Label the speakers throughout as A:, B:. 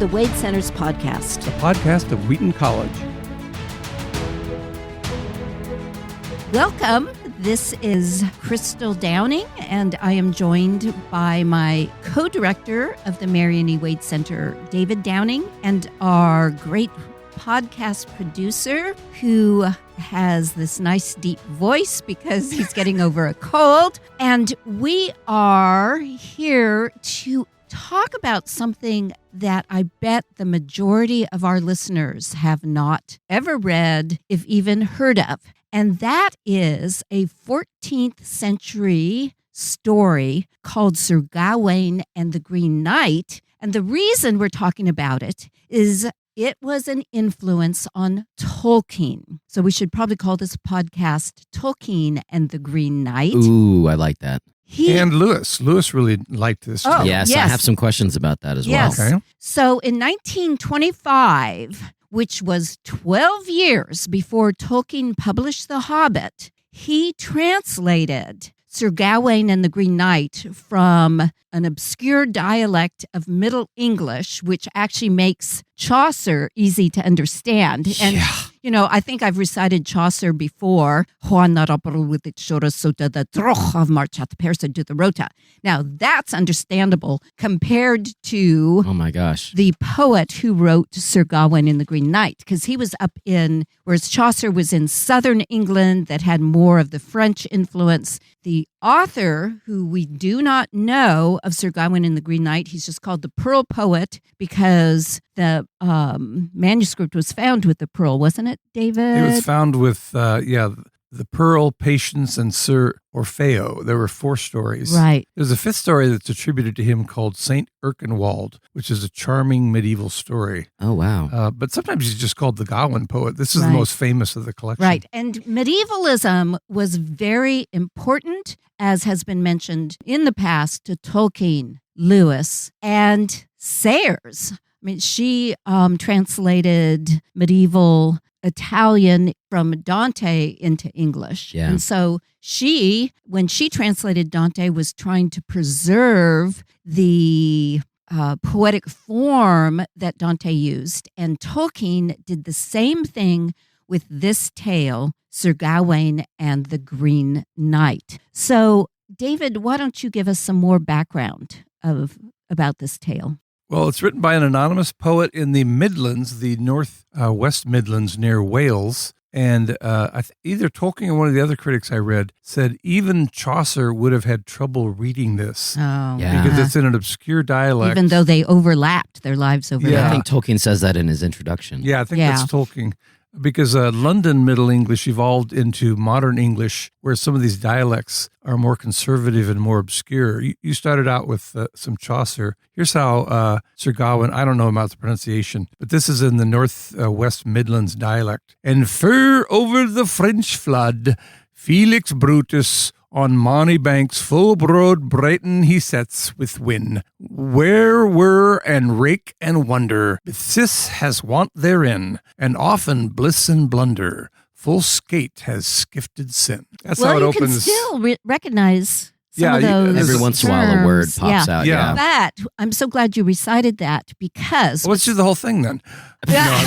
A: the Wade Center's podcast.
B: The podcast of Wheaton College.
A: Welcome. This is Crystal Downing, and I am joined by my co-director of the Marion E. Wade Center, David Downing, and our great podcast producer who has this nice deep voice because he's getting over a cold. And we are here to talk about something that I bet the majority of our listeners have not ever read, if even heard of. And that is a 14th century story called Sir Gawain and the Green Knight. And the reason we're talking about it is it was an influence on Tolkien. So we should probably call this podcast Tolkien and the Green Knight.
C: Ooh, I like that.
B: And Lewis. Lewis really liked this story.
C: Yes, I have some questions about that as well.
B: Okay.
A: So in 1925, which was 12 years before Tolkien published The Hobbit, he translated Sir Gawain and the Green Knight from an obscure dialect of Middle English, which actually makes Chaucer easy to understand. And, you know, I think I've recited Chaucer before. Now, that's understandable compared to
C: Oh my gosh.
A: the poet who wrote Sir Gawain and the Green Knight, because he was up in, whereas Chaucer was in southern England that had more of the French influence. The author, who we do not know of Sir Gawain and the Green Knight, he's just called the Pearl Poet because the manuscript was found with the pearl, wasn't it, David?
B: It was found with, the Pearl, Patience, and Sir Orfeo. There were 4 stories.
A: Right.
B: There's a 5th story that's attributed to him called St. Erkenwald, which is a charming medieval story.
C: Oh, wow.
B: But sometimes he's just called the Gawain poet. This is the most famous of the collection.
A: Right. And medievalism was very important, as has been mentioned in the past, to Tolkien, Lewis, and Sayers. I mean, she translated medieval Italian from Dante into English.
C: Yeah.
A: And so she, when she translated Dante, was trying to preserve the poetic form that Dante used. And Tolkien did the same thing with this tale, Sir Gawain and the Green Knight. So, David, why don't you give us some more background about this tale?
B: Well, it's written by an anonymous poet in the Midlands, the West Midlands near Wales. And either Tolkien or one of the other critics I read said even Chaucer would have had trouble reading this.
A: Oh,
C: Yeah.
B: Because it's in an obscure dialect.
A: even though they overlapped, their lives overlapped.
C: I think Tolkien says that in his introduction.
B: Yeah, I think that's Tolkien. Because London Middle English evolved into modern English, where some of these dialects are more conservative and more obscure. You started out with some Chaucer. Here's how Sir Gawain, I don't know about the pronunciation, but this is in the West Midlands dialect. And fur over the French flood, Felix Brutus, on Monny banks full broad Brighton he sets with win. Where were and rake and wonder, Cis has want therein, and often bliss and blunder. Full skate has skifted sin. That's how it opens.
A: Well, you can still recognize some of those
C: Every once in a while a word pops out.
B: Yeah.
A: But I'm so glad you recited that because...
B: Well, let's do the whole thing then. No, I'm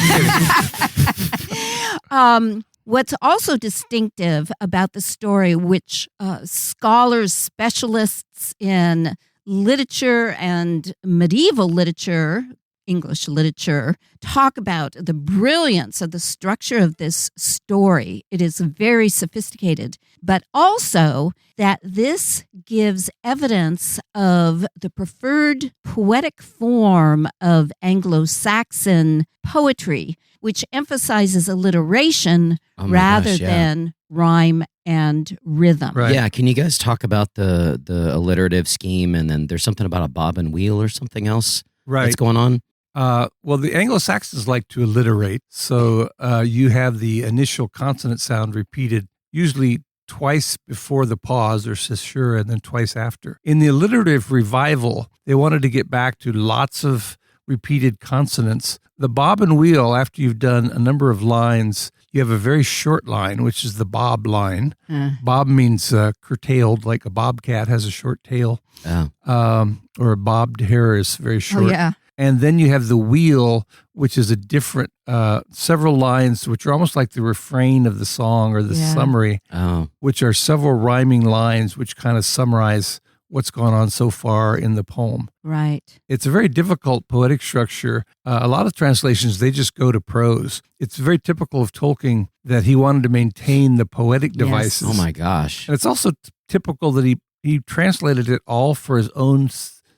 B: kidding.
A: What's also distinctive about the story, which scholars, specialists in literature and medieval literature, English literature, talk about the brilliance of the structure of this story. It is very sophisticated, but also that this gives evidence of the preferred poetic form of Anglo-Saxon poetry, which emphasizes alliteration rather than rhyme and rhythm.
B: Right.
C: Yeah, can you guys talk about the alliterative scheme, and then there's something about a bob and wheel or something else that's going on?
B: Well, the Anglo-Saxons like to alliterate, so you have the initial consonant sound repeated, usually twice before the pause or caesura, and then twice after. In the alliterative revival, they wanted to get back to lots of repeated consonants. The bob and wheel, after you've done a number of lines, you have a very short line, which is the bob line. Bob means curtailed, like a bobcat has a short tail. Or a bobbed hair is very short.
A: Oh, yeah.
B: And then you have the wheel, which is a different, several lines, which are almost like the refrain of the song or the summary, which are several rhyming lines, which kind of summarize what's gone on so far in the poem.
A: Right.
B: It's a very difficult poetic structure. A lot of translations, they just go to prose. It's very typical of Tolkien that he wanted to maintain the poetic devices.
C: Oh my gosh.
B: And it's also typical that he translated it all for his own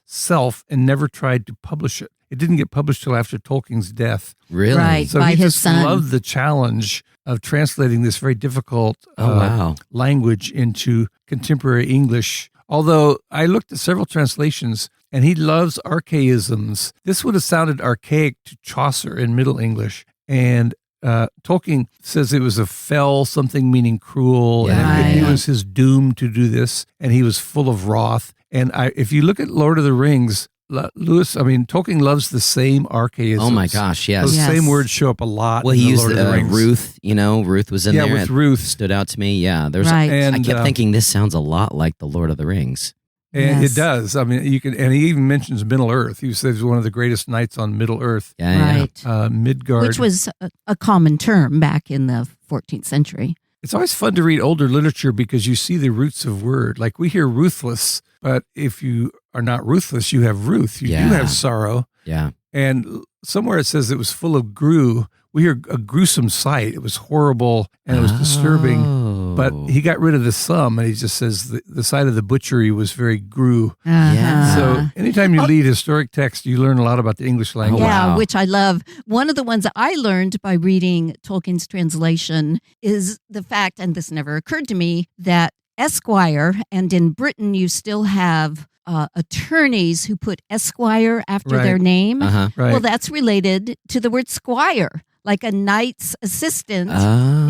B: self and never tried to publish it. It didn't get published till after Tolkien's death.
C: Really?
A: Right,
B: So
A: by
B: he
A: his
B: just
A: son.
B: loved the challenge of translating this very difficult
C: wow.
B: language into contemporary English. Although I looked at several translations, and he loves archaisms. This would have sounded archaic to Chaucer in Middle English. And Tolkien says it was a fell, something meaning cruel, and it was his doom to do this, and he was full of wrath. And if you look at Lord of the Rings, Tolkien loves the same archaisms.
C: Oh my gosh, yes.
B: Those same words show up a lot.
C: Well,
B: in
C: he
B: the
C: used
B: Lord of the Rings.
C: Ruth. Ruth was in there.
B: Yeah, with Ruth.
C: Stood out to me. Yeah,
A: Right.
C: I kept thinking this sounds a lot like the Lord of the Rings.
B: And
A: Yes.
B: it does. I mean, and he even mentions Middle Earth. He says he's one of the greatest knights on Middle Earth.
C: Yeah,
A: Right.
B: Midgard.
A: Which was a common term back in the 14th century.
B: It's always fun to read older literature because you see the roots of word. Like we hear ruthless, but if you are not ruthless, you have ruth. You do have sorrow.
C: Yeah.
B: And somewhere it says it was full of grue. We hear a gruesome sight. It was horrible and it was disturbing. But he got rid of the some, and he just says the sight of the butchery was very grue.
C: Yeah.
B: So anytime you read historic text, you learn a lot about the English language.
A: Yeah, which I love. One of the ones that I learned by reading Tolkien's translation is the fact, and this never occurred to me, that Esquire, and in Britain you still have attorneys who put Esquire after their name.
C: Uh-huh.
B: Right.
A: Well, that's related to the word squire. Like a knight's assistant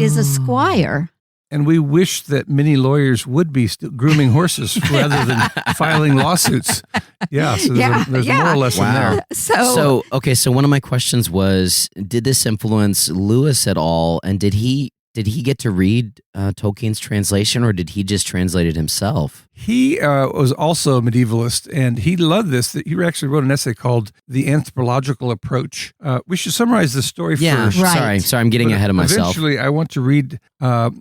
A: is a squire.
B: And we wish that many lawyers would be still grooming horses rather than filing lawsuits. Yeah, so there's a moral lesson there.
C: So one of my questions was, did this influence Lewis at all? And did he get to read Tolkien's translation, or did he just translate it himself?
B: He was also a medievalist, and he loved this. He actually wrote an essay called The Anthropological Approach. We should summarize the story first.
A: Right.
C: Sorry, I'm getting ahead of myself.
B: Eventually, I want to read,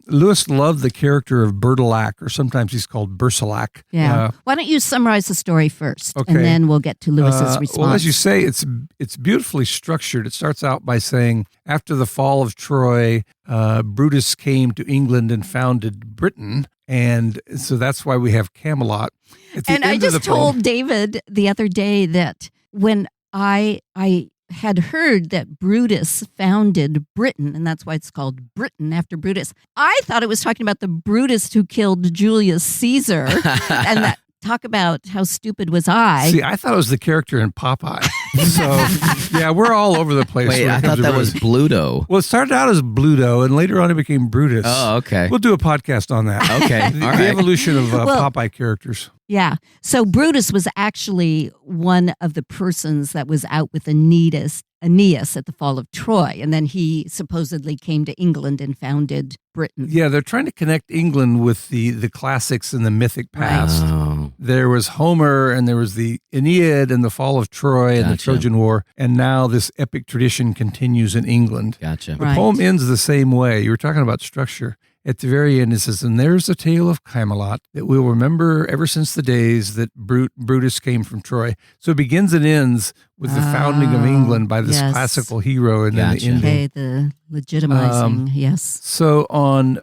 B: Lewis loved the character of Bertilak, or sometimes he's called Bertilak.
A: Yeah. Why don't you summarize the story first,
B: Okay.
A: and then we'll get to Lewis's response.
B: Well, as you say, it's beautifully structured. It starts out by saying, after the fall of Troy, Brutus came to England and founded Britain. And so that's why we have Camelot.
A: And I just told David the other day that when I had heard that Brutus founded Britain, and that's why it's called Britain after Brutus, I thought it was talking about the Brutus who killed Julius Caesar. And that talk about how stupid was I.
B: See, I thought it was the character in Popeye. So, yeah, we're all over the place.
C: Wait, I thought that was Bluto.
B: Well, it started out as Bluto, and later on it became Brutus.
C: Oh, okay.
B: We'll do a podcast on that.
C: Okay,
B: The
C: all right.
B: evolution of Popeye characters.
A: Yeah. So Brutus was actually one of the persons that was out with Aeneas at the fall of Troy. And then he supposedly came to England and founded Britain.
B: Yeah, they're trying to connect England with the classics and the mythic past.
C: Oh.
B: There was Homer, and there was the Aeneid and the fall of Troy and the Trojan War. And now this epic tradition continues in England.
C: Gotcha.
B: The poem ends the same way. You were talking about structure. At the very end, it says, and there's a tale of Camelot that we'll remember ever since the days that Brutus came from Troy. So it begins and ends with the founding of England by this classical hero and then the ending.
A: Okay, the legitimizing, yes.
B: So on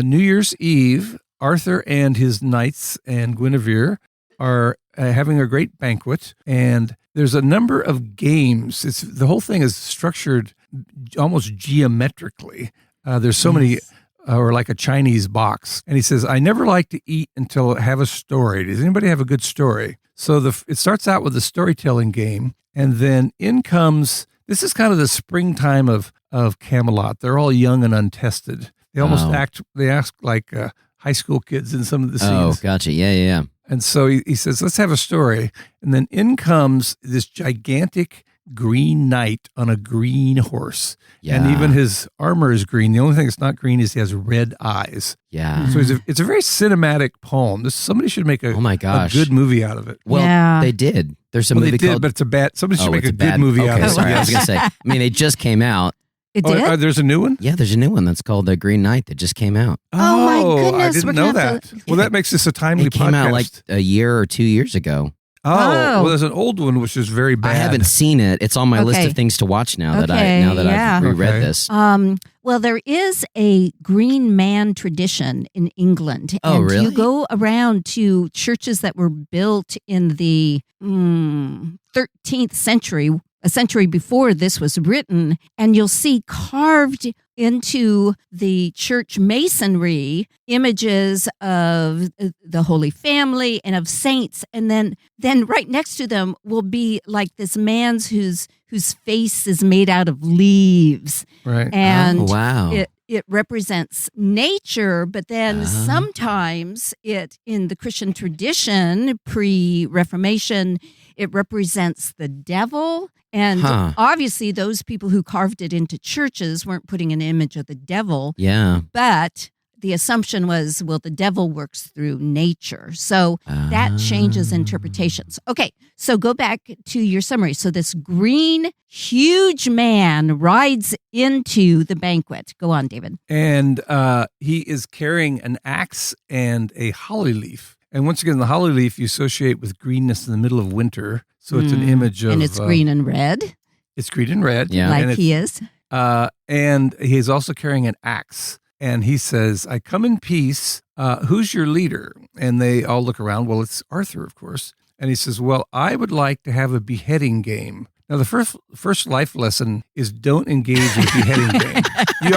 B: New Year's Eve, Arthur and his knights and Guinevere are having a great banquet, and there's a number of games. The whole thing is structured almost geometrically. There's so many... or like a Chinese box. And he says, I never like to eat until I have a story. Does anybody have a good story? So it starts out with a storytelling game, and then in comes, this is kind of the springtime of Camelot. They're all young and untested. They almost act like high school kids in some of the scenes.
C: Oh, gotcha. Yeah.
B: And so he says, let's have a story. And then in comes this gigantic green knight on a green horse.
C: Yeah.
B: And even his armor is green. The only thing that's not green is he has red eyes.
C: Yeah.
B: So it's a very cinematic poem. Somebody should make a good movie out of it.
C: Well, they did. There's a movie
B: they did,
C: called...
B: but it's a bad... Somebody should make
C: it's
B: a good movie out of it.
C: Sorry, I was going to say. I mean, it just came out.
A: It did?
B: There's a new one?
C: Yeah, there's a new one that's called The Green Knight that just came out.
A: Oh, my goodness.
B: I didn't know that. Well, that makes this a timely
C: It came
B: podcast.
C: out like a year or 2 years ago.
B: Oh, well, there's an old one which is very bad.
C: I haven't seen it. It's on my list of things to watch now that I've reread this.
A: Well, there is a green man tradition in England.
C: Oh,
A: and
C: really?
A: You go around to churches that were built in the 13th century, a century before this was written, and you'll see carved into the church masonry images of the Holy Family and of saints, and then right next to them will be like this man's whose face is made out of leaves,
B: right?
A: And
C: wow.
A: It represents nature, but then sometimes in the Christian tradition, pre-Reformation, it represents the devil. And obviously those people who carved it into churches weren't putting an image of the devil.
C: Yeah.
A: But the assumption was, well, the devil works through nature. So that changes interpretations. Okay, so go back to your summary. So this green, huge man rides into the banquet. Go on, David.
B: And he is carrying an axe and a holly leaf. And once again, the holly leaf you associate with greenness in the middle of winter. So it's an image of...
A: And it's green and red.
B: It's green and red.
C: Yeah.
A: Like he is.
B: And he's also carrying an axe. And he says, I come in peace. Who's your leader? And they all look around. Well, it's Arthur, of course. And he says, well, I would like to have a beheading game. Now, the first life lesson is don't engage in beheading game.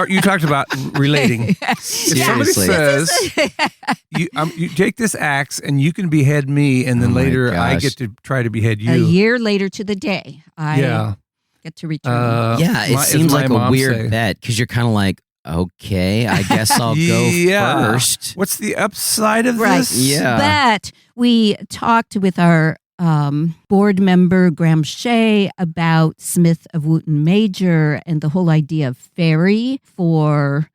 B: You talked about relating. If somebody says, you take this axe and you can behead me, and then later I get to try to behead you.
A: A year later to the day, I get to return.
C: It seems like a weird bet because you're kind of like, okay, I guess I'll go first.
B: What's the upside of this?
C: Yeah.
A: But we talked with our board member, Graham Shea, about Smith of Wootton Major and the whole idea of fairy for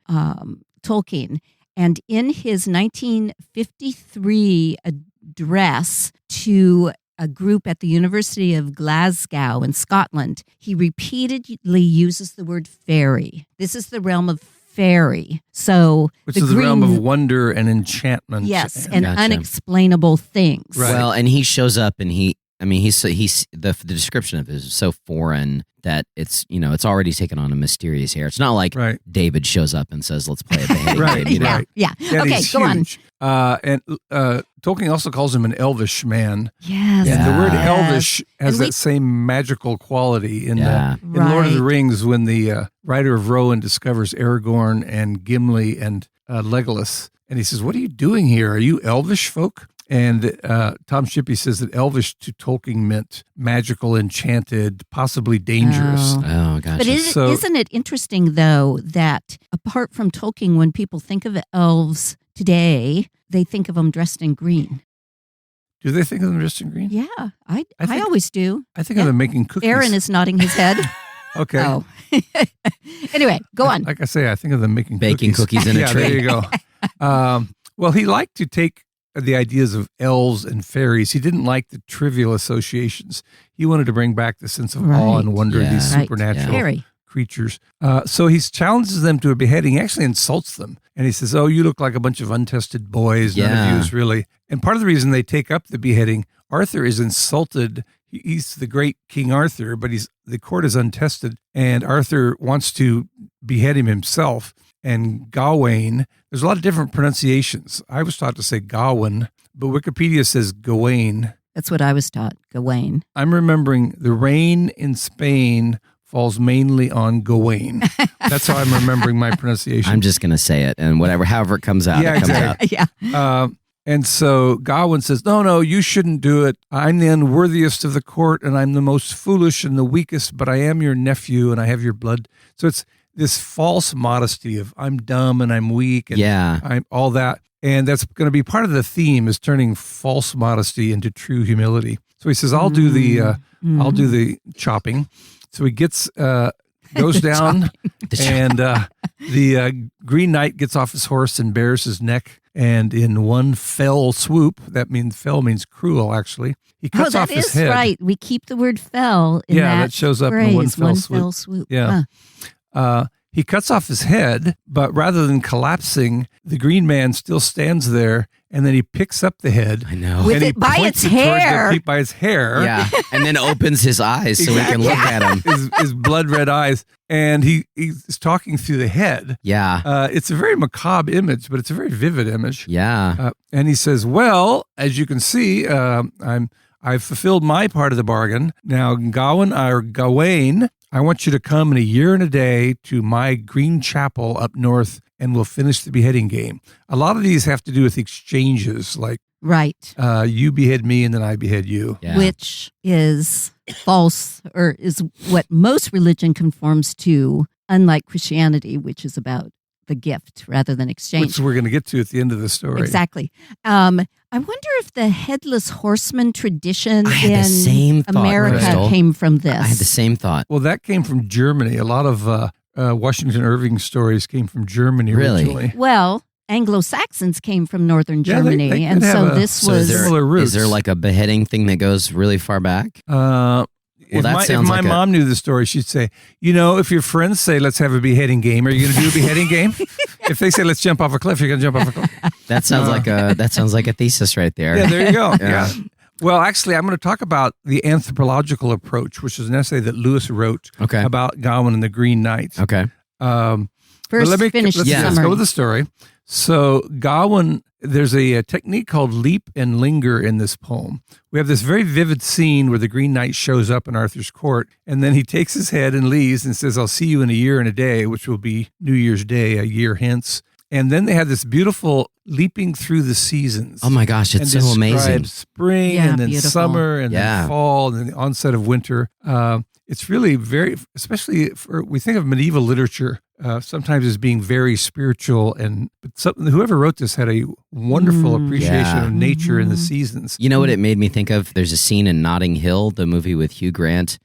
A: Tolkien. And in his 1953 address to a group at the University of Glasgow in Scotland, he repeatedly uses the word fairy. This is the realm of fairy. So
B: which is the realm of wonder and enchantment.
A: Yes, and unexplainable things.
C: Right. Well, and he shows up and he's the description of it is so foreign that it's already taken on a mysterious air. It's not like David shows up and says, let's play a beheading game.
B: Right.
A: Yeah. Okay, go
B: huge. And Tolkien also calls him an elvish man.
A: Yes.
B: And the word elvish has that same magical quality in Lord of the Rings when the writer of Rowan discovers Aragorn and Gimli and Legolas. And he says, what are you doing here? Are you elvish folk? And Tom Shippey says that elvish to Tolkien meant magical, enchanted, possibly dangerous.
C: Oh, gotcha.
A: But isn't it interesting, though, that apart from Tolkien, when people think of elves today, they think of them dressed in green?
B: Do they think of them dressed in green?
A: Yeah, I always do.
B: I think of them making cookies.
A: Aaron is nodding his head.
B: Okay.
A: Oh. Anyway, go on.
B: Like I say, I think of them making
C: cookies in a tree.
B: There you go. Well, he liked to take the ideas of elves and fairies. He didn't like the trivial associations. He wanted to bring back the sense of awe and wonder of these supernatural creatures. So he challenges them to a beheading. He actually insults them. And he says, oh, you look like a bunch of untested boys. None of you is really... And part of the reason they take up the beheading, Arthur is insulted. He's the great King Arthur, but the court is untested. And Arthur wants to behead him himself. And Gawain, there's a lot of different pronunciations. I was taught to say Gawain, but Wikipedia says Gawain.
A: That's what I was taught, Gawain.
B: I'm remembering the rain in Spain falls mainly on Gawain. That's how I'm remembering my pronunciation.
C: I'm just going to say it, and however it comes out, it comes out.
A: Yeah.
B: And so Gawain says, no, you shouldn't do it. I'm the unworthiest of the court, and I'm the most foolish and the weakest, but I am your nephew, and I have your blood. So this false modesty of I'm dumb and I'm weak and I'm all that. And that's going to be part of the theme, is turning false modesty into true humility. So he says, I'll do the chopping. So he goes down and the Green Knight gets off his horse and bares his neck. And in one fell swoop, fell means cruel, actually. He cuts off his head.
A: Right. We keep the word fell in
B: that shows up
A: phrase,
B: in one fell swoop. Yeah.
A: Huh.
B: He cuts off his head, but rather than collapsing, the green man still stands there, and then he picks up the head.
C: I know.
A: With it by its hair.
B: By his hair.
C: Yeah. And then opens his eyes so we can look at him.
B: His blood red eyes. And he's talking through the head.
C: Yeah.
B: It's a very macabre image, but it's a very vivid image.
C: Yeah.
B: And he says, well, as you can see, I've fulfilled my part of the bargain. Now, Gawain, I want you to come in a year and a day to my green chapel up north, and we'll finish the beheading game. A lot of these have to do with exchanges, like you behead me and then I behead you.
C: Yeah.
A: Which is false, or is what most religion conforms to, unlike Christianity, which is about the gift rather than exchange.
B: Which we're going to get to at the end of the story.
A: Exactly. I wonder if the headless horseman tradition
C: in
A: America
C: Crystal.
A: came from this.
C: I had the same thought.
B: Well, that came from Germany. A lot of Washington Irving stories came from Germany originally.
A: Well, Anglo-Saxons came from northern Germany,
B: they
A: and so this was
B: similar roots.
C: Is there like a beheading thing that goes really far back?
B: If my mom knew the story, she'd say, if your friends say, let's have a beheading game, are you going to do a beheading game? If they say, let's jump off a cliff, you're going to jump off a cliff.
C: That sounds like a thesis right there.
B: Yeah, there you go. Yeah. Well, actually, I'm going to talk about the anthropological approach, which is an essay that Lewis wrote about Gawain and the Green Knight.
C: Okay.
A: First, let's
B: go with the story. So Gawain, there's a technique called leap and linger in this poem. We have this very vivid scene where the Green Knight shows up in Arthur's court, and then he takes his head and leaves and says, I'll see you in a year and a day, which will be New Year's Day, a year hence. And then they have this beautiful leaping through the seasons.
C: Oh my gosh, it's so amazing.
B: Spring and then summer and then fall and then the onset of winter. It's really very, especially we think of medieval literature sometimes as being very spiritual, but whoever wrote this had a wonderful appreciation of nature and the seasons.
C: You know what it made me think of? There's a scene in Notting Hill, the movie with Hugh Grant,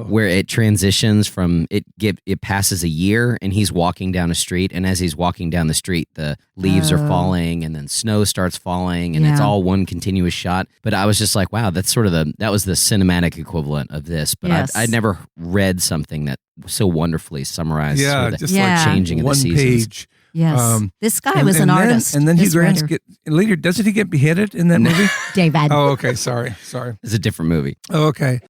C: where it transitions from it passes a year and he's walking down a street, and as he's walking down the street, the leaves are falling and then snow starts falling, and it's all one continuous shot. But I was just like, wow, that's sort of that was the cinematic equivalent of this. But I'd never read something that so wonderfully summarized
B: just
C: like changing of the seasons.
B: Page.
A: Yes. This guy was an artist.
B: And then Hugh Grant later, doesn't he get beheaded in that movie?
A: David.
B: Oh, okay. Sorry.
C: It's a different movie.
B: Oh, okay.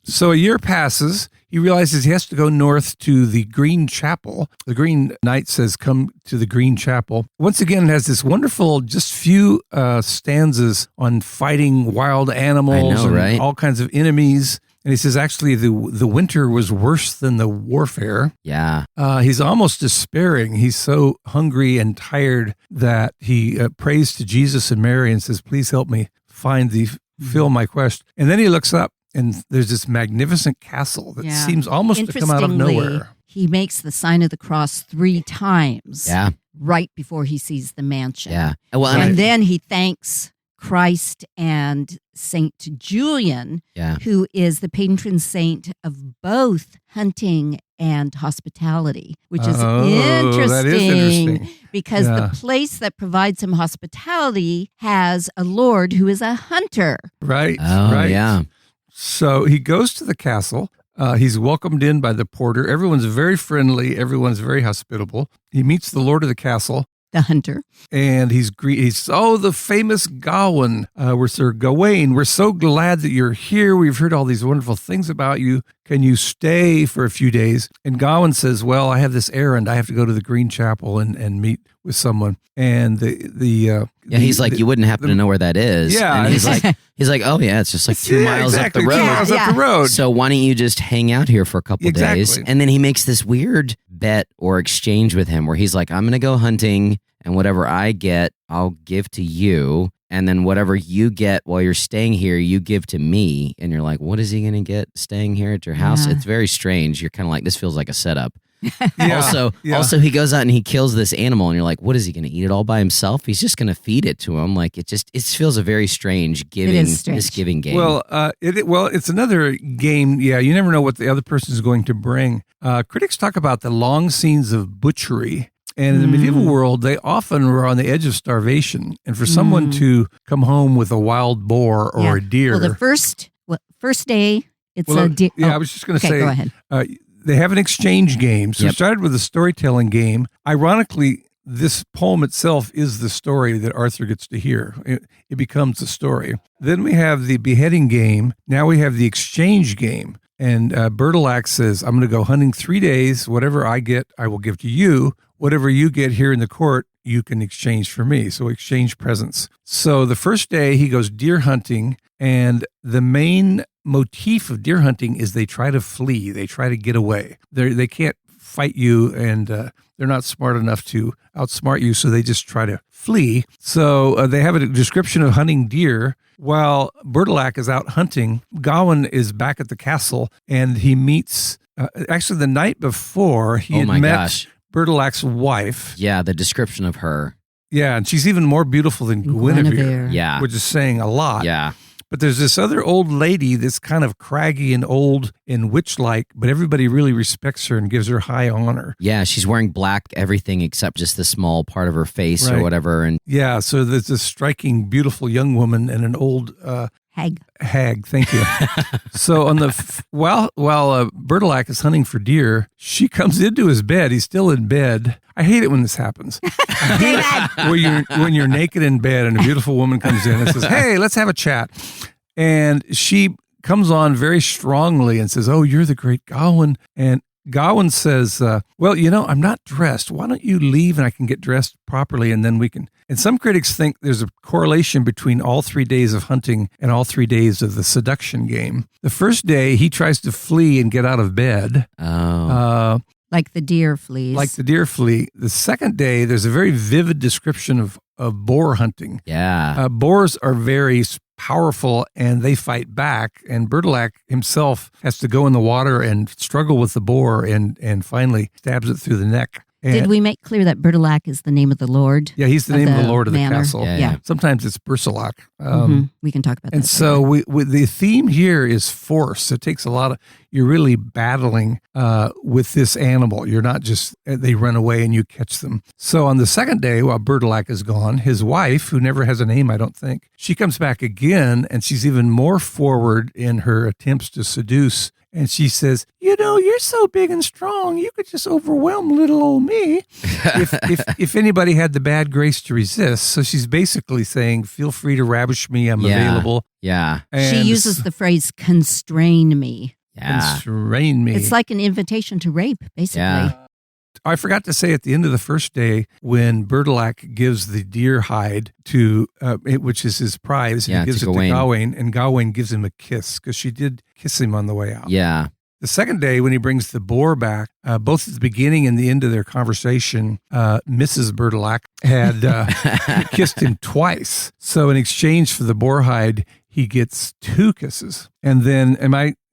B: So a year passes. He realizes he has to go north to the Green Chapel. The Green Knight says, come to the Green Chapel. Once again, it has this wonderful, just few stanzas on fighting wild animals and all kinds of enemies. And he says, actually, the winter was worse than the warfare.
C: Yeah.
B: He's almost despairing. He's so hungry and tired that he prays to Jesus and Mary and says, please help me fill my quest. And then he looks up, and there's this magnificent castle that seems almost to come out of nowhere.
A: He makes the sign of the cross 3 times.
C: Yeah.
A: Right before he sees the mansion.
C: Yeah.
A: Well, and then he thanks Christ and Saint Julian, who is the patron saint of both hunting and hospitality, which is interesting,
B: that is interesting.
A: Because the place that provides him hospitality has a lord who is a hunter.
B: Right.
C: Oh,
B: right.
C: Yeah.
B: So he goes to the castle. He's welcomed in by the porter. Everyone's very friendly. Everyone's very hospitable. He meets the lord of the castle,
A: the hunter,
B: and he's the famous Gawain. We're Sir Gawain. We're so glad that you're here. We've heard all these wonderful things about you. Can you stay for a few days? And Gawain says, well, I have this errand. I have to go to the Green Chapel and meet with someone. And
C: he's like, you wouldn't happen to know where that is.
B: Yeah.
C: And he's like, oh yeah, it's just like 2 miles up the road.
B: 2 miles up the road.
C: So why don't you just hang out here for a couple days? And then he makes this weird bet or exchange with him where he's like, I'm going to go hunting, and whatever I get, I'll give to you. And then whatever you get while you're staying here, you give to me. And you're like, what is he going to get staying here at your house? It's very strange. You're kind of like, this feels like a setup. Also, he goes out and he kills this animal, and you're like, what is he going to eat it all by himself? He's just going to feed it to him. Like it feels a very strange giving game.
B: Well, it's another game. Yeah, you never know what the other person is going to bring. Critics talk about the long scenes of butchery. And in the medieval world, they often were on the edge of starvation. And for someone to come home with a wild boar or a deer.
A: Well, the first day, it's a deer.
B: Yeah, I was just going to say,
A: go ahead.
B: They have an exchange game. So it started with a storytelling game. Ironically, this poem itself is the story that Arthur gets to hear. It becomes a story. Then we have the beheading game. Now we have the exchange game. And Bertilak says, I'm going to go hunting 3 days. Whatever I get, I will give to you. Whatever you get here in the court, you can exchange for me. So exchange presents. So the first day he goes deer hunting, and the main motif of deer hunting is they try to flee. They try to get away. They can't fight you, and they're not smart enough to outsmart you, so they just try to flee. So they have a description of hunting deer. While Bertilak is out hunting, Gawain is back at the castle, and he meets, actually the night before, he had met Bertilak's wife.
C: Yeah, the description of her.
B: Yeah, and she's even more beautiful than Guinevere.
C: Yeah.
B: Which is saying a lot.
C: Yeah.
B: But there's this other old lady that's kind of craggy and old and witch-like, but everybody really respects her and gives her high honor.
C: Yeah, she's wearing black everything except just the small part of her face or whatever. And
B: yeah, so there's this striking, beautiful young woman and an old hag. Thank you. So on while Bertilak is hunting for deer, she comes into his bed. He's still in bed. I hate it when this happens. When you're naked in bed and a beautiful woman comes in and says, "Hey, let's have a chat," and she comes on very strongly and says, "Oh, you're the great Gawain," and Gawain says, well, I'm not dressed. Why don't you leave and I can get dressed properly and then we can. And some critics think there's a correlation between all 3 days of hunting and all 3 days of the seduction game. The first day, he tries to flee and get out of bed.
C: Oh.
A: Like the deer flees.
B: The second day, there's a very vivid description of boar hunting.
C: Yeah.
B: Boars are very powerful and they fight back. And Bertilak himself has to go in the water and struggle with the boar and finally stabs it through the neck. And
A: did we make clear that Bertilak is the name of the Lord?
B: Yeah, he's the name of the Lord of the castle.
C: Yeah.
B: Sometimes it's Bertilak.
A: We can talk about that.
B: And so the theme here is force. It takes a lot of, you're really battling with this animal. You're not just, they run away and you catch them. So on the second day, while Bertilak is gone, his wife, who never has a name, I don't think, she comes back again and she's even more forward in her attempts to seduce. And she says, you're so big and strong, you could just overwhelm little old me if anybody had the bad grace to resist. So she's basically saying, feel free to ravish me, I'm available.
C: Yeah.
A: And she uses the phrase, constrain me.
C: Yeah.
B: Constrain me.
A: It's like an invitation to rape, basically.
C: Yeah.
B: I forgot to say at the end of the first day, when Bertilak gives the deer hide to, which is his prize, he gives it to Gawain, and Gawain gives him a kiss because she did kiss him on the way out.
C: Yeah.
B: The second day, when he brings the boar back, both at the beginning and the end of their conversation, Mrs. Bertilak had kissed him twice. So in exchange for the boar hide, he gets 2 kisses. And then,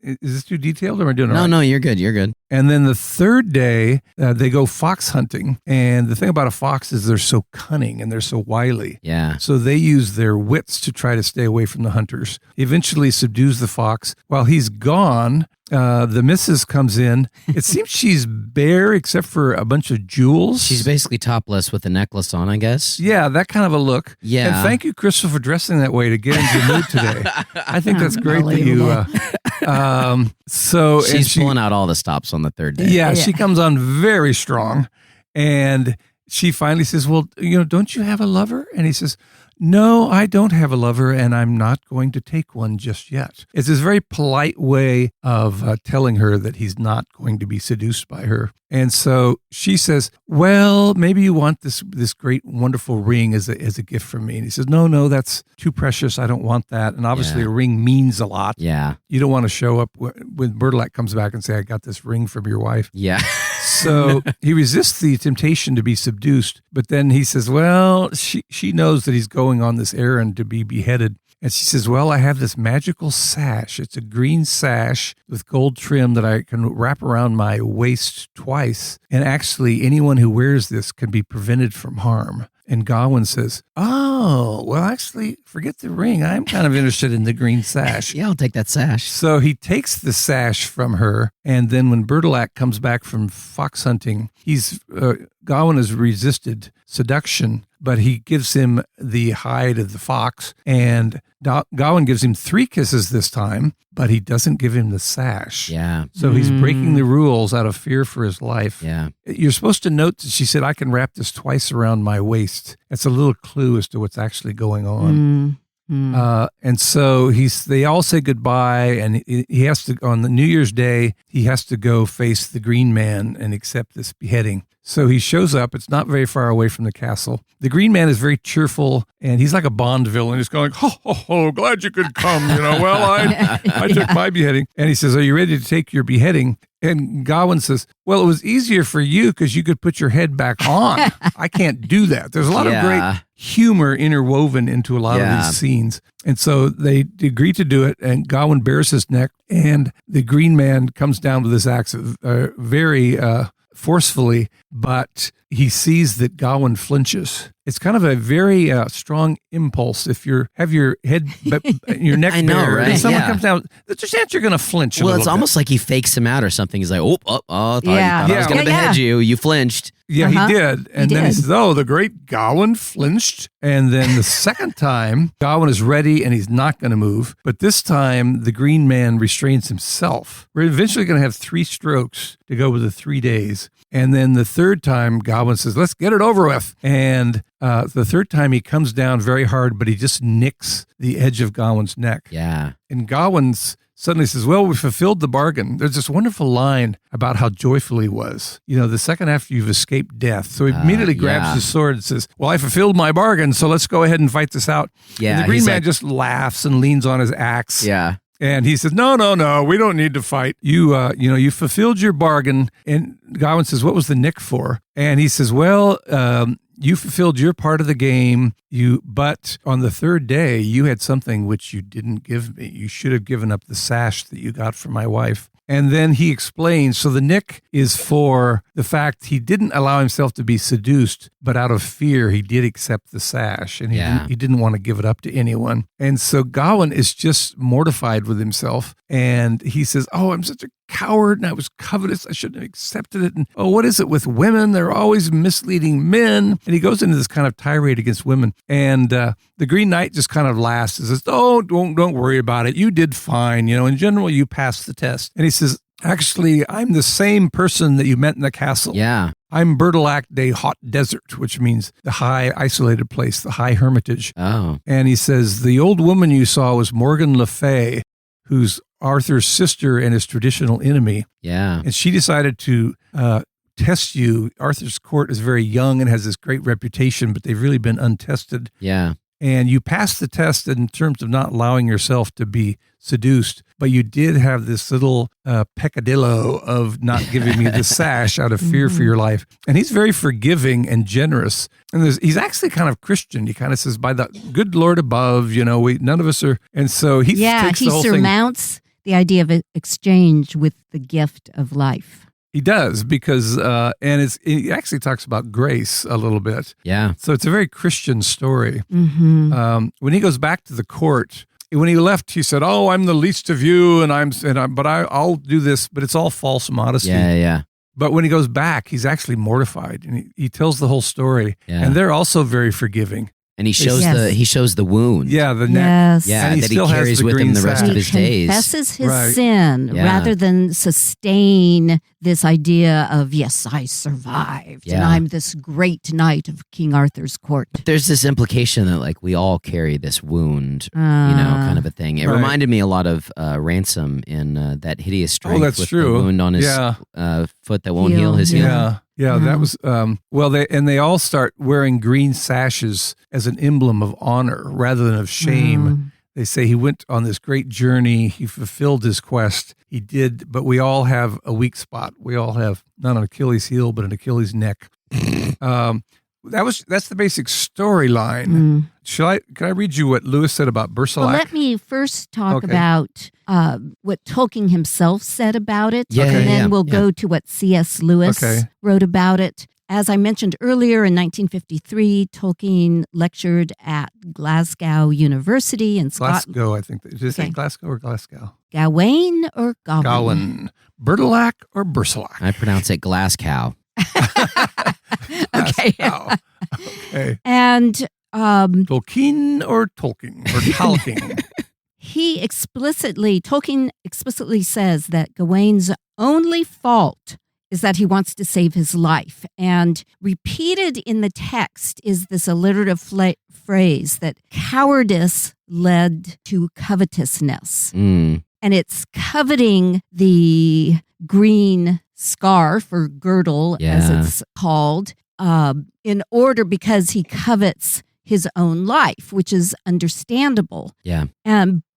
B: is this too detailed or am I doing it right?
C: No, you're good. You're good.
B: And then the third day, they go fox hunting. And the thing about a fox is they're so cunning and they're so wily.
C: Yeah.
B: So they use their wits to try to stay away from the hunters. He eventually subdues the fox. While he's gone, the missus comes in. It seems she's bare except for a bunch of jewels.
C: She's basically topless with a necklace on, I guess.
B: Yeah, that kind of a look.
C: Yeah.
B: And thank you, Crystal, for dressing that way to get into the mood today. I think that's great that you... So
C: she's pulling out all the stops on the third day.
B: Yeah, she comes on very strong, and she finally says, "Well, don't you have a lover?" And he says, "No, I don't have a lover, and I'm not going to take one just yet." It's this very polite way of telling her that he's not going to be seduced by her. And so she says, "Well, maybe you want this great, wonderful ring as a gift from me." And he says, "No, that's too precious. I don't want that." And obviously a ring means a lot.
C: Yeah.
B: You don't want to show up when Bertilak comes back and say, "I got this ring from your wife."
C: Yeah.
B: So he resists the temptation to be seduced, but then he says, well, she knows that he's going on this errand to be beheaded. And she says, well, I have this magical sash. It's a green sash with gold trim that I can wrap around my waist twice. And actually, anyone who wears this can be prevented from harm. And Gawain says, oh, well, actually, forget the ring. I'm kind of interested in the green sash.
C: Yeah, I'll take that sash.
B: So he takes the sash from her. And then when Bertilak comes back from fox hunting, Gawain has resisted seduction, but he gives him the hide of the fox. And Gawain gives him 3 kisses this time, but he doesn't give him the sash.
C: Yeah.
B: So he's breaking the rules out of fear for his life.
C: Yeah.
B: You're supposed to note that she said, I can wrap this twice around my waist. That's a little clue as to what's actually going on. And so they all say goodbye, and he has to, on the New Year's Day, he has to go face the Green Man and accept this beheading. So he shows up. It's not very far away from the castle. The Green Man is very cheerful, and he's like a Bond villain. He's going, ho, ho, ho, glad you could come. Well, I took my beheading. And he says, are you ready to take your beheading? And Gawain says, well, it was easier for you because you could put your head back on. I can't do that. There's a lot of great humor interwoven into a lot of these scenes. And so they agree to do it, and Gawain bares his neck, and the Green Man comes down with this axe very forcefully, but he sees that Gawain flinches. It's kind of a very strong impulse. If you have your head, your neck bare,
C: right?
B: and someone comes down, there's a chance you're going to flinch.
C: Well, it's almost like he fakes him out or something. He's like, I thought I was going to behead you. You flinched.
B: Yeah, he did. And then he says, oh, the great Gawain flinched. And then the second time, Gawain is ready and he's not going to move. But this time, the Green Man restrains himself. We're eventually going to have 3 strokes to go with the 3 days. And then the third time, Gawain says, let's get it over with. And the third time, he comes down very hard, but he just nicks the edge of Gawain's neck.
C: Yeah.
B: And Gawain suddenly says, well, we fulfilled the bargain. There's this wonderful line about how joyful he was. The second after you've escaped death. So he immediately grabs his sword and says, well, I fulfilled my bargain, so let's go ahead and fight this out.
C: Yeah,
B: and the Green Man just laughs and leans on his axe.
C: Yeah.
B: And he says, no, we don't need to fight. You fulfilled your bargain. And Gawain says, what was the nick for? And he says, well, you fulfilled your part of the game. But on the third day, you had something which you didn't give me. You should have given up the sash that you got from my wife. And then he explains, so the nick is for the fact he didn't allow himself to be seduced, but out of fear, he did accept the sash, and he didn't want to give it up to anyone. And so Gawain is just mortified with himself, and he says, oh, I'm such a coward, and I was covetous. I shouldn't have accepted it. And, oh, what is it with women? They're always misleading men. And he goes into this kind of tirade against women. And the Green Knight just kind of laughs and says, oh, don't worry about it. You did fine. In general, you passed the test. And he says, actually, I'm the same person that you met in the castle.
C: Yeah.
B: I'm Bertilak de Hot Desert, which means the high isolated place, the high hermitage.
C: Oh.
B: And he says, the old woman you saw was Morgan Le Fay, who's Arthur's sister and his traditional enemy.
C: Yeah.
B: And she decided to test you. Arthur's court is very young and has this great reputation, but they've really been untested.
C: Yeah.
B: And you passed the test in terms of not allowing yourself to be seduced, but you did have this little peccadillo of not giving me the sash out of fear for your life. And he's very forgiving and generous. And he's actually kind of Christian. He kind of says, by the good Lord above, none of us are. And so he takes the whole thing.
A: Surmounts the idea of exchange with the gift of life.
B: He does, because, he actually talks about grace a little bit.
C: Yeah.
B: So it's a very Christian story.
A: Mm-hmm.
B: When he goes back to the court, when he left, he said, oh, I'm the least of you, but I'll do this, but it's all false modesty.
C: Yeah.
B: But when he goes back, he's actually mortified, and he tells the whole story. Yeah. And they're also very forgiving.
C: And he shows the wound.
B: Yeah, the neck.
A: Yes.
C: Yeah, that he carries with him the rest of his days.
A: He confesses his sin rather than sustain this idea of, yes, I survived and I'm this great knight of King Arthur's court.
C: But there's this implication that we all carry this wound, kind of a thing. It reminded me a lot of Ransom in that hideous strength with the wound on his foot that won't heal his heel.
B: Yeah, that was, they all start wearing green sashes as an emblem of honor rather than of shame. They say he went on this great journey. He fulfilled his quest. He did, but we all have a weak spot. We all have not an Achilles heel, but an Achilles neck. that's the basic storyline. Can I read you what Lewis said about Bertilak?
A: Well, let me first talk about what Tolkien himself said about it, and then we'll go to what C.S. Lewis wrote about it. As I mentioned earlier, in 1953, Tolkien lectured at Glasgow University in Scotland.
B: Glasgow, I think. Did you say Glasgow or Glasgow?
A: Gawain or Gawain?
B: Gawain. Bertilak or Bertilak?
C: I pronounce it Glasgow.
A: Okay.
B: Okay.
A: And
B: Tolkien or Tolkien or Tolkien?
A: Tolkien explicitly says that Gawain's only fault is that he wants to save his life. And repeated in the text is this alliterative phrase that cowardice led to covetousness. And it's coveting the green scarf or girdle, as it's called, because he covets his own life, which is understandable.
C: Yeah.